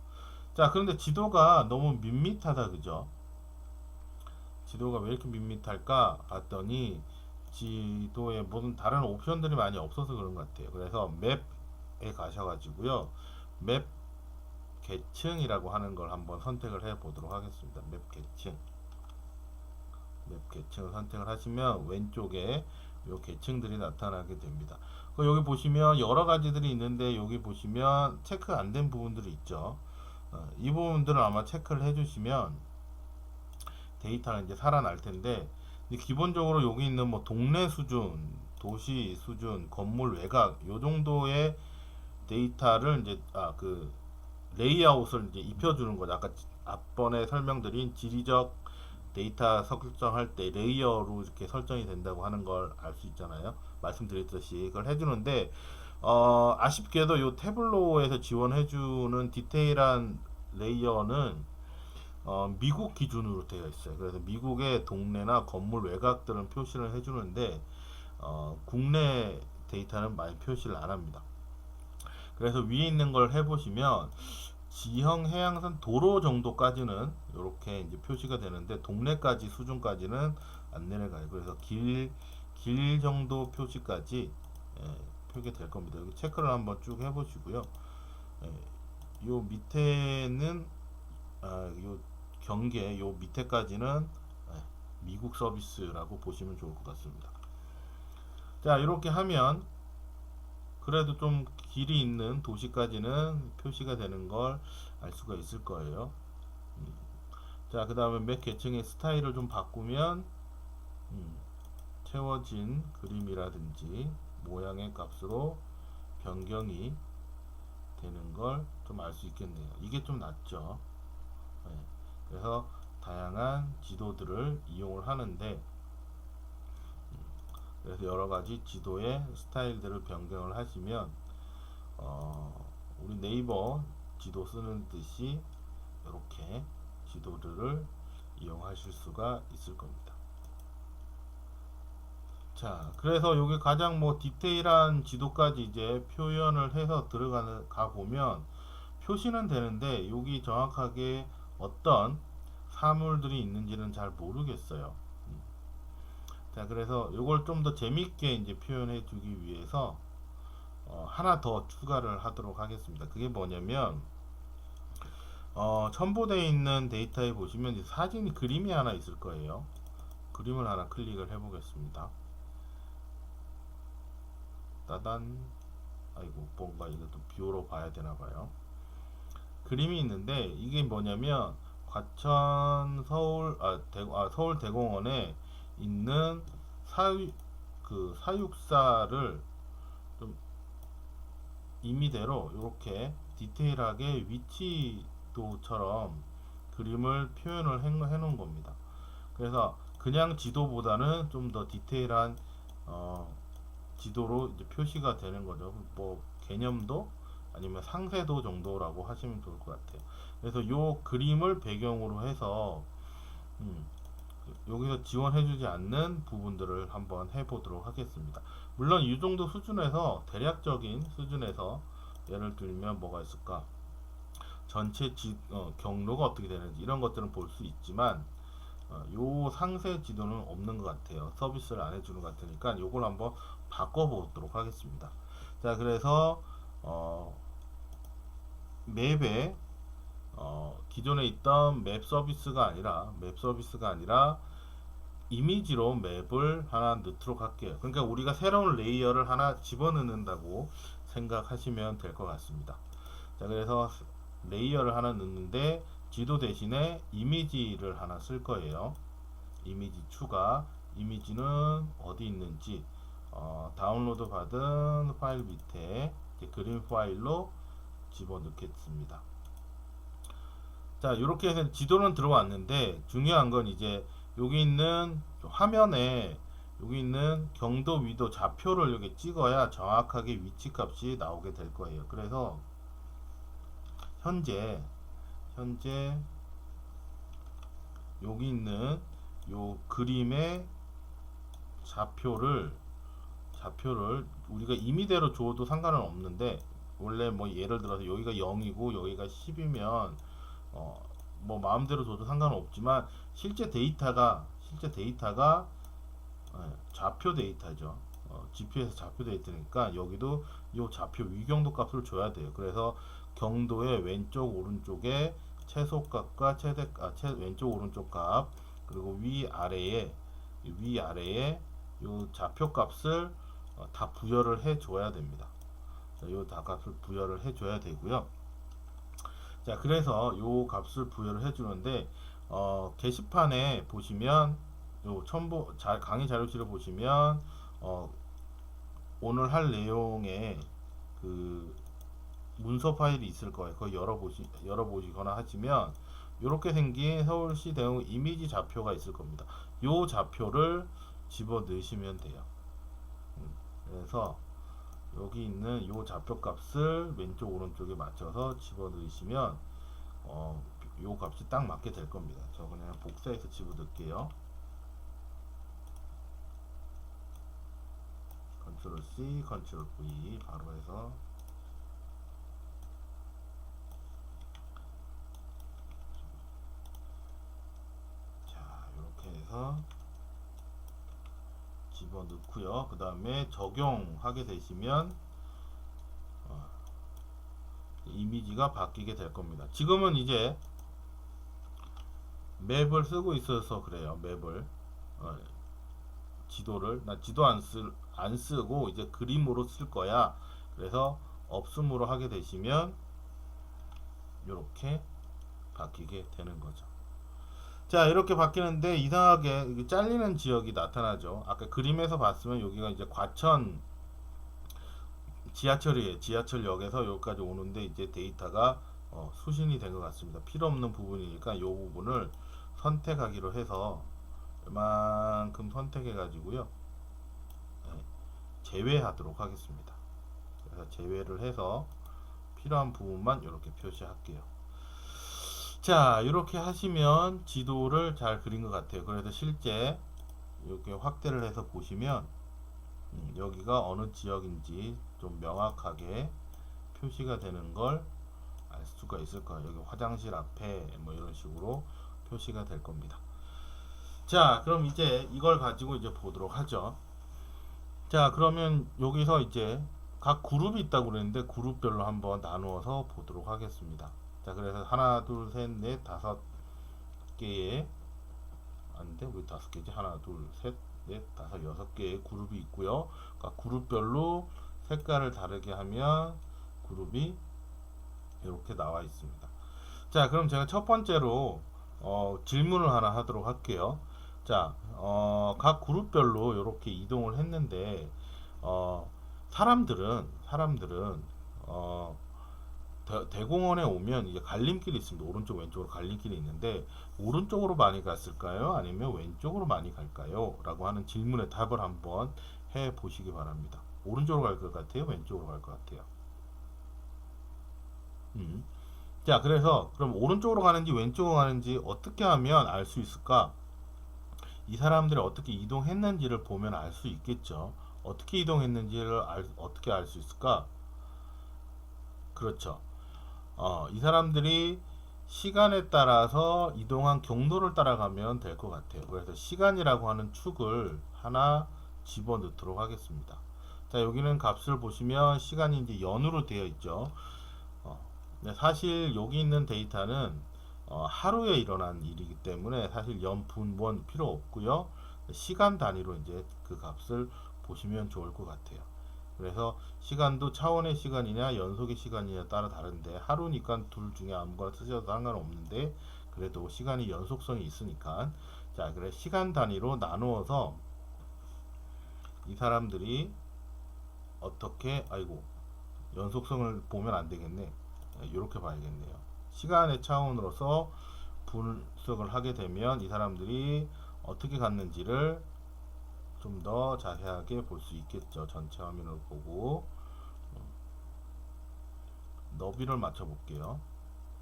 자, 그런데 지도가 너무 밋밋하다, 그죠? 지도가 왜 이렇게 밋밋할까 봤더니 지도에 모든 다른 옵션들이 많이 없어서 그런 것 같아요. 그래서 맵에 가셔가지고요, 맵 계층이라고 하는 걸 한번 선택을 해 보도록 하겠습니다. 맵 계층을 선택을 하시면 왼쪽에 요 계층들이 나타나게 됩니다. 여기 보시면 여러 가지들이 있는데, 여기 보시면 체크 안 된 부분들이 있죠. 이 부분들을 아마 체크를 해주시면 데이터는 이제 살아날 텐데, 기본적으로 여기 있는 뭐 동네 수준, 도시 수준, 건물 외곽 요 정도의 데이터를 이제 레이아웃을 이제 입혀주는 거죠. 아까 앞번에 설명드린 지리적 데이터 설정할 때 레이어로 이렇게 설정이 된다고 하는 걸 알 수 있잖아요. 말씀드렸듯이 그걸 해주는데 아쉽게도 이 태블로에서 지원해주는 디테일한 레이어는 미국 기준으로 되어 있어요. 그래서 미국의 동네나 건물 외곽들은 표시를 해주는데 국내 데이터는 많이 표시를 안 합니다. 그래서 위에 있는 걸 해보시면 지형 해양선 도로 정도까지는 이렇게 이제 표시가 되는데 동네까지 수준까지는 안 내려가요. 그래서 길 정도 표시까지 표기될 겁니다. 여기 체크를 한번 쭉 해보시고요. 요 밑에는 요 경계 요 밑에까지는 미국 서비스라고 보시면 좋을 것 같습니다. 자, 이렇게 하면 그래도 좀 길이 있는 도시까지는 표시가 되는 걸 알 수가 있을 거예요. 자, 그 다음에 맵 계층의 스타일을 좀 바꾸면 채워진 그림이라든지 모양의 값으로 변경이 되는 걸 좀 알 수 있겠네요. 이게 좀 낫죠. 그래서 다양한 지도들을 이용을 하는데 그래서 여러가지 지도의 스타일들을 변경을 하시면 우리 네이버 지도 쓰는 듯이 이렇게 지도들을 이용하실 수가 있을 겁니다. 자, 그래서 여기 가장 뭐 디테일한 지도까지 이제 표현을 해서 가 보면 표시는 되는데 여기 정확하게 어떤 사물들이 있는지는 잘 모르겠어요. 자, 그래서 이걸 좀 더 재밌게 이제 표현해 주기 위해서 하나 더 추가를 하도록 하겠습니다. 그게 뭐냐면 첨부되어 있는 데이터에 보시면 사진 그림이 하나 있을 거예요. 그림을 하나 클릭을 해 보겠습니다. 따단. 아이고, 뭔가 이것도 뷰로 봐야 되나 봐요. 그림이 있는데 이게 뭐냐면 과천 서울 대공원에 있는 사육사를 좀 임의대로 이렇게 디테일하게 위치도처럼 그림을 표현을 해 놓은 겁니다. 그래서 그냥 지도보다는 좀 더 디테일한 지도로 이제 표시가 되는 거죠. 뭐 개념도 아니면 상세도 정도라고 하시면 좋을 것 같아요. 그래서 이 그림을 배경으로 해서 여기서 지원해주지 않는 부분들을 한번 해보도록 하겠습니다. 물론 이 정도 수준에서 대략적인 수준에서 예를 들면 뭐가 있을까? 전체 경로가 어떻게 되는지 이런 것들은 볼 수 있지만 요 상세 지도는 없는 것 같아요. 서비스를 안 해주는 것 같으니까 요걸 한번 바꿔보도록 하겠습니다. 자, 그래서 맵에 기존에 있던 맵 서비스가 아니라 이미지로 맵을 하나 넣도록 할게요. 그러니까 우리가 새로운 레이어를 하나 집어넣는다고 생각하시면 될 것 같습니다. 자, 그래서 레이어를 하나 넣는데 지도 대신에 이미지를 하나 쓸 거예요. 이미지 추가. 이미지는 어디 있는지 다운로드 받은 파일 밑에 그림 파일로 집어넣겠습니다. 자, 이렇게 해서 지도는 들어왔는데 중요한 건 이제 여기 있는 화면에 여기 있는 경도 위도 좌표를 이렇게 찍어야 정확하게 위치 값이 나오게 될 거예요. 그래서 현재 여기 있는 요 그림의 좌표를 우리가 임의대로 줘도 상관은 없는데 원래 뭐 예를 들어서 여기가 0이고 여기가 10이면 뭐 마음대로 줘도 상관은 없지만 실제 데이터가 좌표 데이터죠. GPS에서 좌표 데이터니까 여기도 이 좌표 위경도 값을 줘야 돼요. 그래서 경도의 왼쪽 오른쪽에 최소값과 왼쪽 오른쪽 값 그리고 위아래에 이 좌표 값을 다 부여를 해 줘야 됩니다. 이 다 값을 부여를 해 줘야 되고요. 자, 그래서 이 값을 부여를 해 주는데 게시판에 보시면 요 강의 자료실을 보시면 오늘 할 내용의 그 문서 파일이 있을 거예요. 그거 열어보시거나 하시면 이렇게 생긴 서울시 대형 이미지 좌표가 있을 겁니다. 이 좌표를 집어 넣으시면 돼요. 그래서 여기 있는 이 좌표 값을 왼쪽 오른쪽에 맞춰서 집어 넣으시면 요 값이 딱 맞게 될 겁니다. 저 그냥 복사해서 집어 넣을게요. 컨트롤 C, 컨트롤 V 바로 해서 자 이렇게 해서 집어 넣고요. 그 다음에 적용하게 되시면 이미지가 바뀌게 될 겁니다. 지금은 이제 맵을 쓰고 있어서 그래요. 맵을 지도를 나 지도 안 쓰고 이제 그림으로 쓸 거야. 그래서 없음으로 하게 되시면 이렇게 바뀌게 되는 거죠. 자 이렇게 바뀌는데 이상하게 잘리는 지역이 나타나죠. 아까 그림에서 봤으면 여기가 이제 과천 지하철이에요. 지하철역에서 여기까지 오는데 이제 데이터가 수신이 된 것 같습니다. 필요 없는 부분이니까 이 부분을 선택하기로 해서 이만큼 선택해 가지고요 제외하도록 하겠습니다. 그래서 제외를 해서 필요한 부분만 이렇게 표시할게요. 자 이렇게 하시면 지도를 잘 그린 것 같아요. 그래서 실제 이렇게 확대를 해서 보시면 여기가 어느 지역인지 좀 명확하게 표시가 되는 걸 알 수가 있을 거예요. 여기 화장실 앞에 뭐 이런 식으로 표시가 될 겁니다. 자 그럼 이제 이걸 가지고 이제 보도록 하죠. 자 그러면 여기서 이제 각 그룹이 있다고 그랬는데 그룹별로 한번 나누어서 보도록 하겠습니다. 자 그래서 하나 둘 셋 넷 다섯 개의 안돼 왜 다섯 개지? 하나 둘 셋 넷 다섯 여섯 개의 그룹이 있고요. 그러니까 그룹별로 색깔을 다르게 하면 그룹이 이렇게 나와 있습니다. 자 그럼 제가 첫 번째로 질문을 하나 하도록 할게요. 자 각 그룹별로 이렇게 이동을 했는데 사람들은 대공원에 오면 이제 갈림길이 있습니다. 오른쪽 왼쪽으로 갈림길이 있는데 오른쪽으로 많이 갔을까요? 아니면 왼쪽으로 많이 갈까요? 라고 하는 질문의 답을 한번 해 보시기 바랍니다. 오른쪽으로 갈 것 같아요? 왼쪽으로 갈 것 같아요? 자 그래서 그럼 오른쪽으로 가는지 왼쪽으로 가는지 어떻게 하면 알 수 있을까? 이 사람들이 어떻게 이동했는지를 보면 알 수 있겠죠. 어떻게 이동했는지를 어떻게 알 수 있을까? 그렇죠. 이 사람들이 시간에 따라서 이동한 경로를 따라가면 될 것 같아요. 그래서 시간이라고 하는 축을 하나 집어 넣도록 하겠습니다. 자, 여기는 값을 보시면 시간이 이제 연으로 되어 있죠. 사실 여기 있는 데이터는 하루에 일어난 일이기 때문에 사실 연, 분, 원 필요 없고요. 시간 단위로 이제 그 값을 보시면 좋을 것 같아요. 그래서 시간도 차원의 시간이냐 연속의 시간이냐 따라 다른데 하루니까 둘 중에 아무거나 쓰셔도 상관없는데 그래도 시간이 연속성이 있으니까 자 그래 시간 단위로 나누어서 이 사람들이 어떻게 아이고 연속성을 보면 안 되겠네. 이렇게 봐야겠네요. 시간의 차원으로서 분석을 하게 되면 이 사람들이 어떻게 갔는지를 좀 더 자세하게 볼 수 있겠죠. 전체 화면을 보고 너비를 맞춰 볼게요.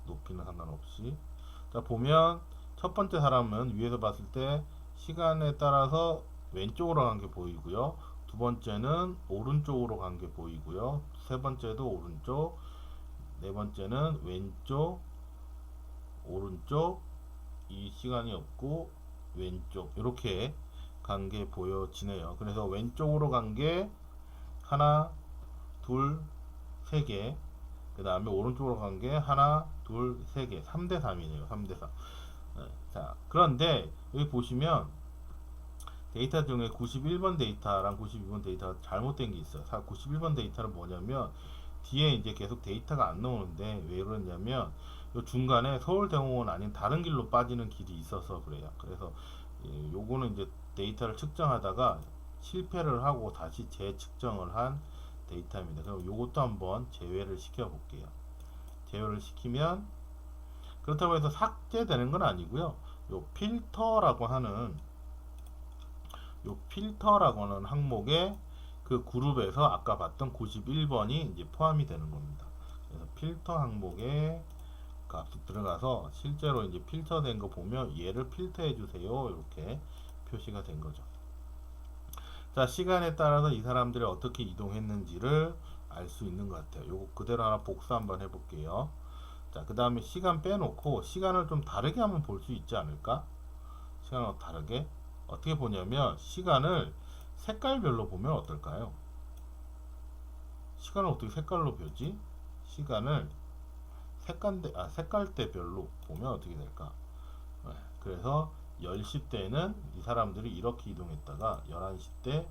높이는 상관없이 자 보면 첫 번째 사람은 위에서 봤을 때 시간에 따라서 왼쪽으로 간 게 보이고요. 두 번째는 오른쪽으로 간 게 보이고요. 세 번째도 오른쪽, 네 번째는 왼쪽, 오른쪽, 이 시간이 없고 왼쪽 이렇게 간 게 보여지네요. 그래서 왼쪽으로 간 게 하나, 둘, 세 개. 그 다음에 오른쪽으로 간 게 하나, 둘, 세 개. 3대 3이네요. 3대 3. 자, 그런데 여기 보시면 데이터 중에 91번 데이터랑 92번 데이터가 잘못된 게 있어요. 91번 데이터는 뭐냐면 뒤에 이제 계속 데이터가 안 나오는데 왜 그러냐면 요 중간에 서울대공원 아닌 다른 길로 빠지는 길이 있어서 그래요. 그래서 요거는 이제 데이터를 측정하다가 실패를 하고 다시 재측정을 한 데이터입니다. 그럼 요것도 한번 제외를 시켜 볼게요. 제외를 시키면 그렇다고 해서 삭제되는 건 아니고요. 요 필터라고 하는 항목에 그 그룹에서 아까 봤던 91번이 이제 포함이 되는 겁니다. 그래서 필터 항목에 값이 들어가서 실제로 이제 필터된 거 보면 얘를 필터해 주세요. 이렇게 표시가 된 거죠. 자, 시간에 따라서 이 사람들이 어떻게 이동했는지를 알 수 있는 것 같아요. 요거 그대로 하나 복사 한번 해볼게요. 자, 그 다음에 시간 빼놓고 시간을 좀 다르게 한번 볼 수 있지 않을까? 시간을 다르게 어떻게 보냐면 시간을 색깔별로 보면 어떨까요? 시간을 어떻게 색깔로 보지? 시간을 색깔대별로 보면 어떻게 될까? 네, 그래서 10시 때는 이 사람들이 이렇게 이동했다가 11시 때,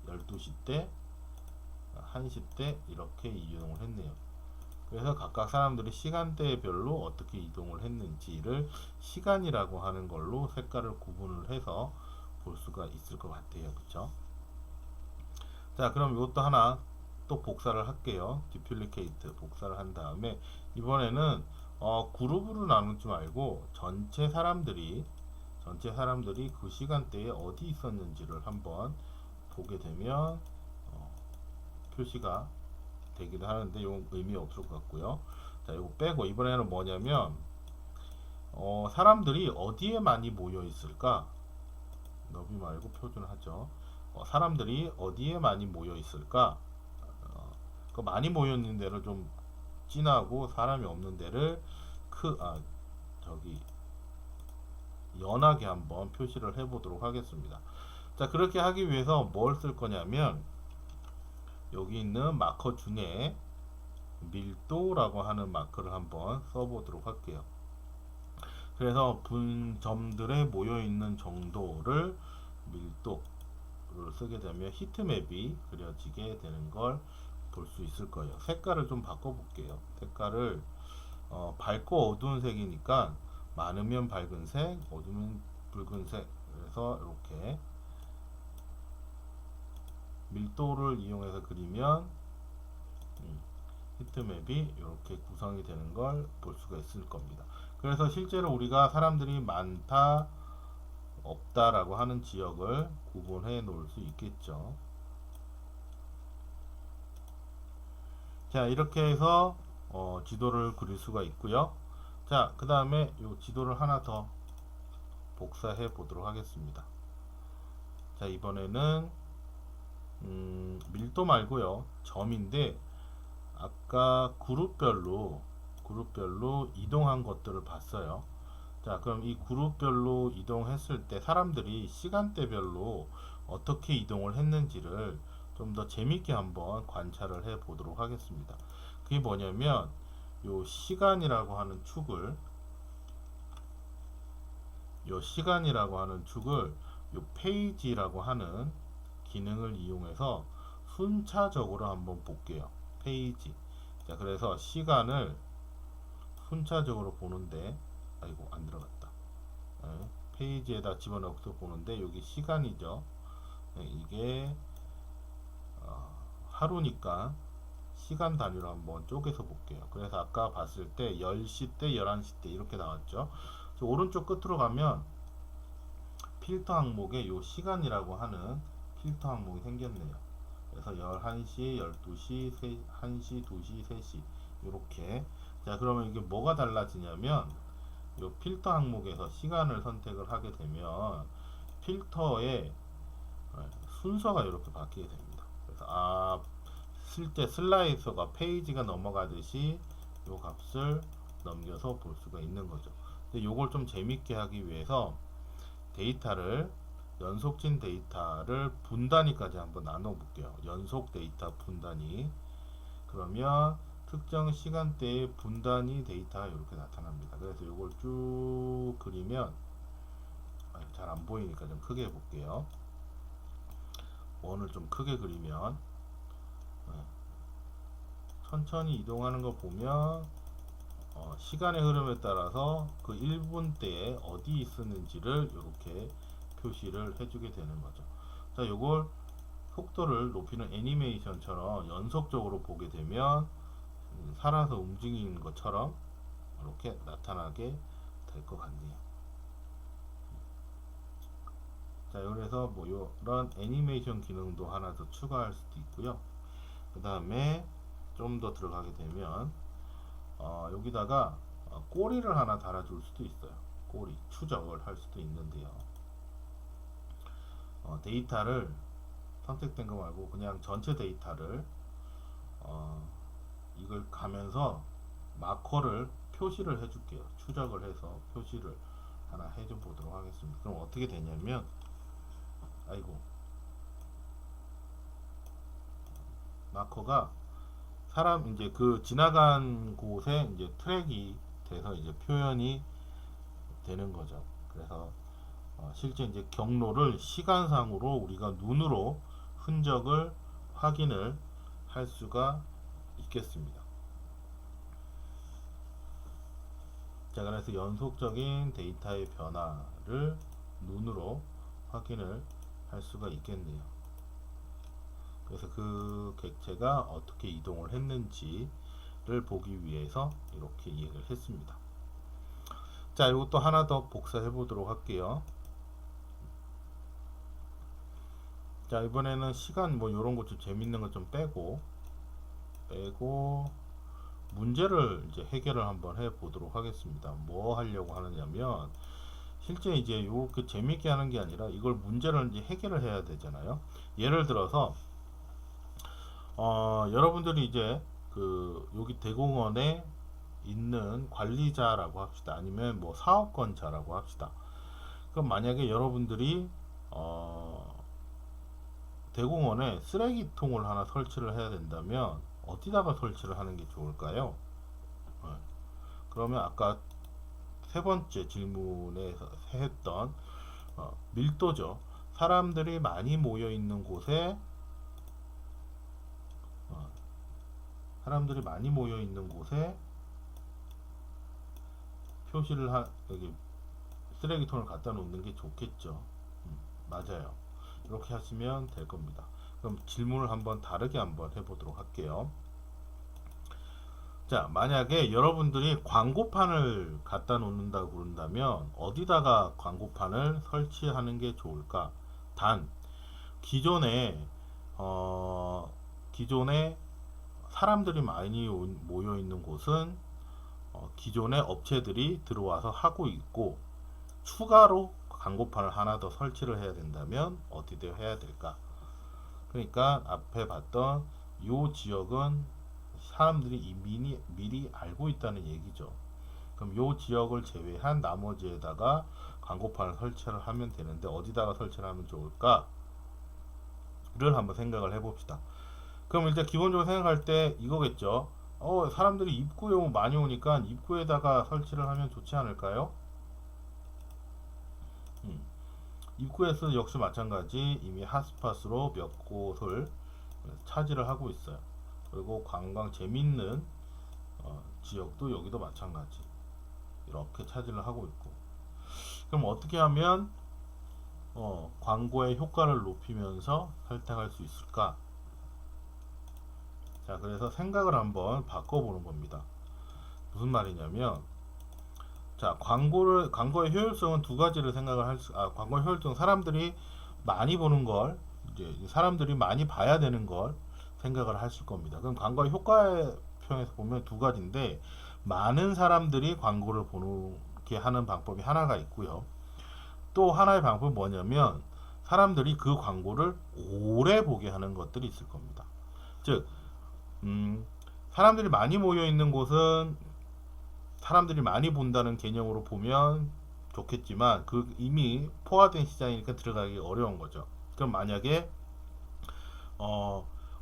12시 때, 1시 때 이렇게 이동을 했네요. 그래서 각각 사람들이 시간대별로 어떻게 이동을 했는지를 시간이라고 하는 걸로 색깔을 구분을 해서 볼 수가 있을 것 같아요. 그쵸? 자, 그럼 이것도 하나 또 복사를 할게요. 듀플리케이트 복사를 한 다음에 이번에는 그룹으로 나누지 말고 전체 사람들이 그 시간대에 어디 있었는지를 한번 보게 되면 표시가 되기도 하는데 이건 의미 없을 것 같고요. 자, 이거 빼고 이번에는 뭐냐면 사람들이 어디에 많이 모여 있을까? 너비 말고 표준하죠. 사람들이 어디에 많이 모여 있을까? 그 많이 모여 있는 데를 좀 진하고 사람이 없는 데를 저기 연하게 한번 표시를 해 보도록 하겠습니다. 자, 그렇게 하기 위해서 뭘 쓸 거냐면 여기 있는 마커 중에 밀도라고 하는 마커를 한번 써보도록 할게요. 그래서 분점들에 모여 있는 정도를 밀도를 쓰게 되면 히트맵이 그려지게 되는 걸 볼 수 있을 거예요. 색깔을 좀 바꿔볼게요. 색깔을 밝고 어두운 색이니까 많으면 밝은색, 어두우면 붉은색. 그래서 이렇게 밀도를 이용해서 그리면 히트맵이 이렇게 구성이 되는 걸 볼 수가 있을 겁니다. 그래서 실제로 우리가 사람들이 많다, 없다라고 하는 지역을 구분해 놓을 수 있겠죠. 자, 이렇게 해서 지도를 그릴 수가 있고요. 자, 그 다음에 이 지도를 하나 더 복사해 보도록 하겠습니다. 자, 이번에는 밀도 말고요, 점인데 아까 그룹별로 이동한 것들을 봤어요. 자, 그럼 이 그룹별로 이동했을 때 사람들이 시간대별로 어떻게 이동을 했는지를 좀 더 재밌게 한번 관찰을 해 보도록 하겠습니다. 그게 뭐냐면 요 시간이라고 하는 축을 요 페이지라고 하는 기능을 이용해서 순차적으로 한번 볼게요. 페이지. 자, 그래서 시간을 순차적으로 보는데, 아이고, 안 들어갔다. 네, 페이지에다 집어넣어서 보는데, 여기 시간이죠. 네, 이게 하루니까 시간 단위로 한번 쪼개서 볼게요. 그래서 아까 봤을 때 10시 때, 11시 때 이렇게 나왔죠. 오른쪽 끝으로 가면 필터 항목에 요 시간이라고 하는 필터 항목이 생겼네요. 그래서 11시, 12시, 1시, 2시, 3시 이렇게. 자, 그러면 이게 뭐가 달라지냐면 요 필터 항목에서 시간을 선택을 하게 되면 필터의 순서가 이렇게 바뀌게 됩니다. 그래서 실제 슬라이서가 페이지가 넘어가듯이 요 값을 넘겨서 볼 수가 있는 거죠. 근데 요걸 좀 재밌게 하기 위해서 연속진 데이터를 분단위까지 한번 나눠 볼게요. 연속 데이터 분단위. 그러면 특정 시간대의 분단위 데이터가 이렇게 나타납니다. 그래서 이걸 쭉 그리면 잘 안 보이니까 좀 크게 해볼게요. 원을 좀 크게 그리면 천천히 이동하는 거 보면 시간의 흐름에 따라서 그 1분대에 어디 있었는지를 이렇게 표시를 해주게 되는 거죠. 자, 요걸 속도를 높이는 애니메이션처럼 연속적으로 보게 되면 살아서 움직이는 것처럼 이렇게 나타나게 될 것 같네요. 자, 그래서 뭐 이런 애니메이션 기능도 하나 더 추가할 수도 있고요. 그 다음에 좀 더 들어가게 되면 여기다가 꼬리를 하나 달아줄 수도 있어요. 꼬리 추적을 할 수도 있는데요. 데이터를 선택된 거 말고 그냥 전체 데이터를 이걸 가면서 마커를 표시를 해줄게요. 추적을 해서 표시를 하나 해줘 보도록 하겠습니다. 그럼 어떻게 되냐면, 아이고, 마커가 사람 이제 그 지나간 곳에 이제 트랙이 돼서 이제 표현이 되는 거죠. 그래서 실제 이제 경로를 시간상으로 우리가 눈으로 흔적을 확인을 할 수가 있겠습니다. 자, 그래서 연속적인 데이터의 변화를 눈으로 확인을 할 수가 있겠네요. 그래서 그 객체가 어떻게 이동을 했는지를 보기 위해서 이렇게 이해를 했습니다. 자, 이것도 하나 더 복사해 보도록 할게요. 자, 이번에는 시간 뭐 이런 것 좀 재밌는 것 좀 빼고 문제를 이제 해결을 한번 해 보도록 하겠습니다. 뭐 하려고 하느냐면, 실제 이제 이렇게 재밌게 하는 게 아니라 이걸 문제를 이제 해결을 해야 되잖아요. 예를 들어서 여러분들이 이제 그 여기 대공원에 있는 관리자라고 합시다. 아니면 뭐 사업권자라고 합시다. 그럼 만약에 여러분들이 대공원에 쓰레기통을 하나 설치를 해야 된다면 어디다가 설치를 하는 게 좋을까요? 그러면 아까 세 번째 질문에서 했던 밀도죠. 사람들이 많이 모여 있는 곳에 표시를 여기 쓰레기통을 갖다 놓는 게 좋겠죠. 맞아요. 이렇게 하시면 될 겁니다. 그럼 질문을 한번 다르게 한번 해보도록 할게요. 자, 만약에 여러분들이 광고판을 갖다 놓는다고 그런다면 어디다가 광고판을 설치하는 게 좋을까? 단 기존에 사람들이 많이 모여 있는 곳은 기존의 업체들이 들어와서 하고 있고, 추가로 광고판을 하나 더 설치를 해야 된다면 어디다 해야 될까? 그러니까 앞에 봤던 이 지역은 사람들이 미리 알고 있다는 얘기죠. 그럼 이 지역을 제외한 나머지에다가 광고판을 설치를 하면 되는데 어디다가 설치를 하면 좋을까를 한번 생각을 해봅시다. 그럼 일단 기본적으로 생각할 때 이거겠죠. 사람들이 입구에 많이 오니까 입구에다가 설치를 하면 좋지 않을까요? 입구에서 역시 마찬가지 이미 핫스팟으로 몇 곳을 차지를 하고 있어요. 그리고 관광 재밌는 지역도 여기도 마찬가지 이렇게 차지를 하고 있고, 그럼 어떻게 하면 광고의 효과를 높이면서 설득할 수 있을까? 자, 그래서 생각을 한번 바꿔보는 겁니다. 무슨 말이냐면, 자, 광고의 효율성은 두 가지를 생각을 광고의 효율성, 사람들이 많이 보는 걸, 이제 사람들이 많이 봐야 되는 걸 생각을 하실 겁니다. 그럼 광고의 효과의 표현에서 보면 두 가지인데, 많은 사람들이 광고를 보게 하는 방법이 하나가 있고요. 또 하나의 방법은 뭐냐면, 사람들이 그 광고를 오래 보게 하는 것들이 있을 겁니다. 즉, 사람들이 많이 모여 있는 곳은 사람들이 많이 본다는 개념으로 보면 좋겠지만, 그 이미 포화된 시장이니까 들어가기 어려운 거죠. 그럼 만약에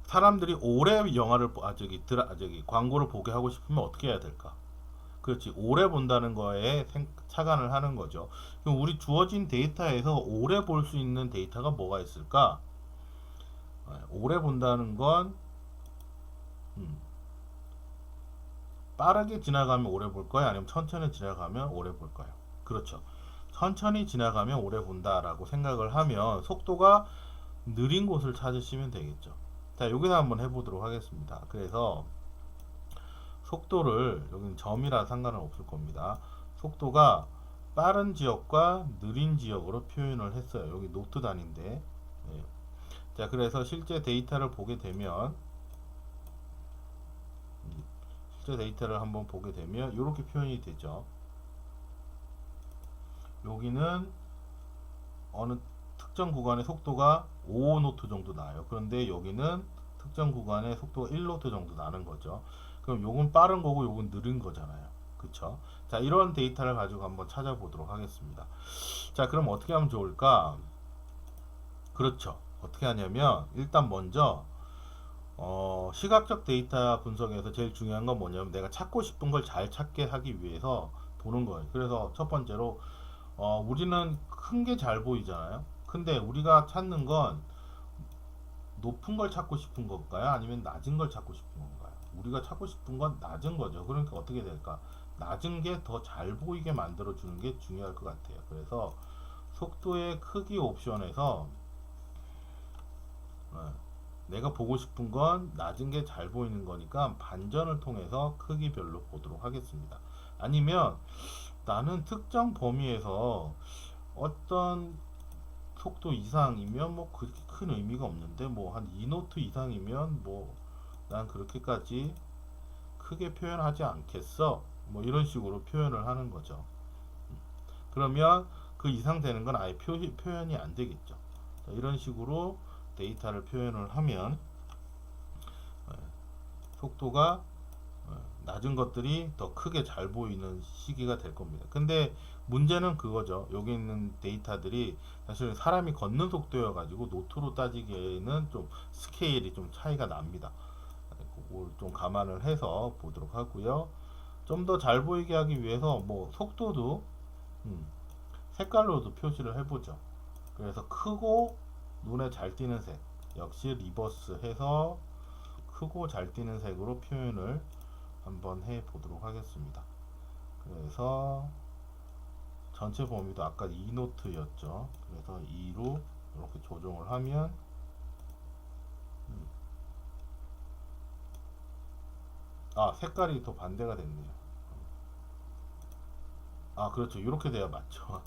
사람들이 오래 광고를 보게 하고 싶으면 어떻게 해야 될까? 그렇지, 오래 본다는 거에 착안을 하는 거죠. 그럼 우리 주어진 데이터에서 오래 볼 수 있는 데이터가 뭐가 있을까? 오래 본다는 건 빠르게 지나가면 오래 볼 거야? 아니면 천천히 지나가면 오래 볼 거야? 그렇죠. 천천히 지나가면 오래 본다라고 생각을 하면 속도가 느린 곳을 찾으시면 되겠죠. 자, 여기서 한번 해보도록 하겠습니다. 그래서 속도를, 여기는 점이라 상관은 없을 겁니다. 속도가 빠른 지역과 느린 지역으로 표현을 했어요. 여기 노트 단위인데. 예. 자, 그래서 실제 데이터를 보게 되면, 실제 데이터를 한번 보게 되면 이렇게 표현이 되죠. 여기는 어느 특정 구간의 속도가 5노트 정도 나요. 그런데 여기는 특정 구간의 속도가 1노트 정도 나는 거죠. 그럼 요건 빠른 거고 요건 느린 거잖아요. 그쵸? 자, 이런 데이터를 가지고 한번 찾아보도록 하겠습니다. 자, 그럼 어떻게 하면 좋을까? 그렇죠. 어떻게 하냐면 일단 먼저 시각적 데이터 분석에서 제일 중요한 건 뭐냐면 내가 찾고 싶은 걸 잘 찾게 하기 위해서 보는 거예요. 그래서 첫 번째로 우리는 큰 게 잘 보이잖아요. 근데 우리가 찾는 건 높은 걸 찾고 싶은 건가요? 아니면 낮은 걸 찾고 싶은 건가요? 우리가 찾고 싶은 건 낮은 거죠. 그러니까 어떻게 될까? 낮은 게 더 잘 보이게 만들어 주는 게 중요할 것 같아요. 그래서 속도의 크기 옵션에서 내가 보고 싶은 건 낮은 게 잘 보이는 거니까 반전을 통해서 크기별로 보도록 하겠습니다. 아니면 나는 특정 범위에서 어떤 속도 이상이면 뭐 그렇게 큰 의미가 없는데 뭐 한 2노트 이상이면 뭐 난 그렇게까지 크게 표현하지 않겠어, 뭐 이런 식으로 표현을 하는 거죠. 그러면 그 이상 되는 건 아예 표현이 안 되겠죠. 자, 이런 식으로 데이터를 표현을 하면 속도가 낮은 것들이 더 크게 잘 보이는 시기가 될 겁니다. 근데 문제는 그거죠. 여기 있는 데이터들이 사실 사람이 걷는 속도여 가지고 노트로 따지기에는 좀 스케일이 좀 차이가 납니다. 그걸 좀 감안을 해서 보도록 하고요. 좀 더 잘 보이게 하기 위해서 뭐 속도도 색깔로도 표시를 해보죠. 그래서 크고 눈에 잘 띄는 색, 역시 리버스 해서 크고 잘 띄는 색으로 표현을 한번 해 보도록 하겠습니다. 그래서 전체 범위도 아까 2노트였죠. 그래서 2로 이렇게 조정을 하면 색깔이 더 반대가 됐네요. 그렇죠. 이렇게 돼야 맞죠.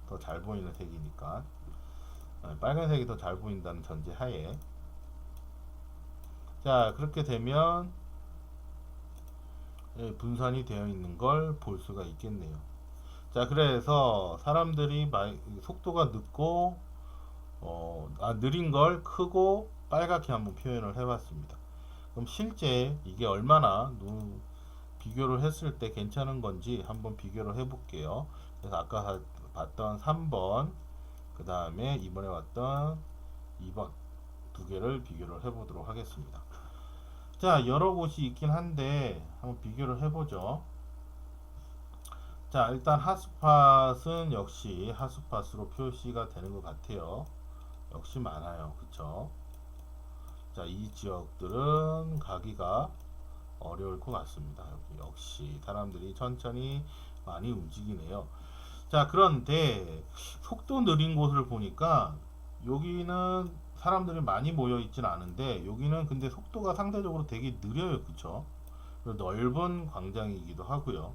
더 잘 보이는 색이니까. 빨간색이 더 잘 보인다는 전제 하에. 자, 그렇게 되면 분산이 되어 있는 걸 볼 수가 있겠네요. 자, 그래서 사람들이 속도가 늦고 느린 걸 크고 빨갛게 한번 표현을 해봤습니다. 그럼 실제 이게 얼마나 비교를 했을 때 괜찮은 건지 한번 비교를 해볼게요. 그래서 아까 봤던 3번, 그 다음에 이번에 봤던 2번 두 개를 비교를 해보도록 하겠습니다. 자, 여러 곳이 있긴 한데 한번 비교를 해보죠. 자, 일단 핫스팟은 역시 핫스팟으로 표시가 되는 것 같아요. 역시 많아요. 그쵸? 자, 이 지역들은 가기가 어려울 것 같습니다. 역시 사람들이 천천히 많이 움직이네요. 자, 그런데 속도 느린 곳을 보니까 여기는 사람들이 많이 모여 있진 않은데 여기는 근데 속도가 상대적으로 되게 느려요. 그쵸? 넓은 광장이기도 하고요.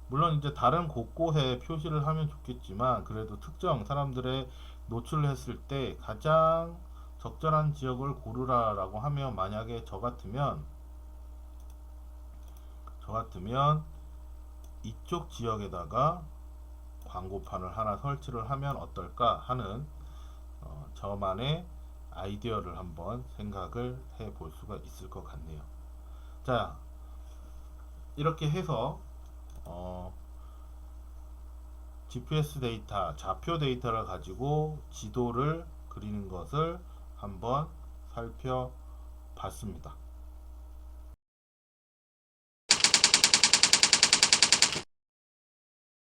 물론 이제 다른 곳곳에 표시를 하면 좋겠지만 그래도 특정 사람들의 노출을 했을 때 가장 적절한 지역을 고르라라고 하면 만약에 저 같으면 이쪽 지역에다가 광고판을 하나 설치를 하면 어떨까 하는 저만의 아이디어를 한번 생각을 해 볼 수가 있을 것 같네요. 자, 이렇게 해서 GPS 데이터, 좌표 데이터를 가지고 지도를 그리는 것을 한번 살펴봤습니다.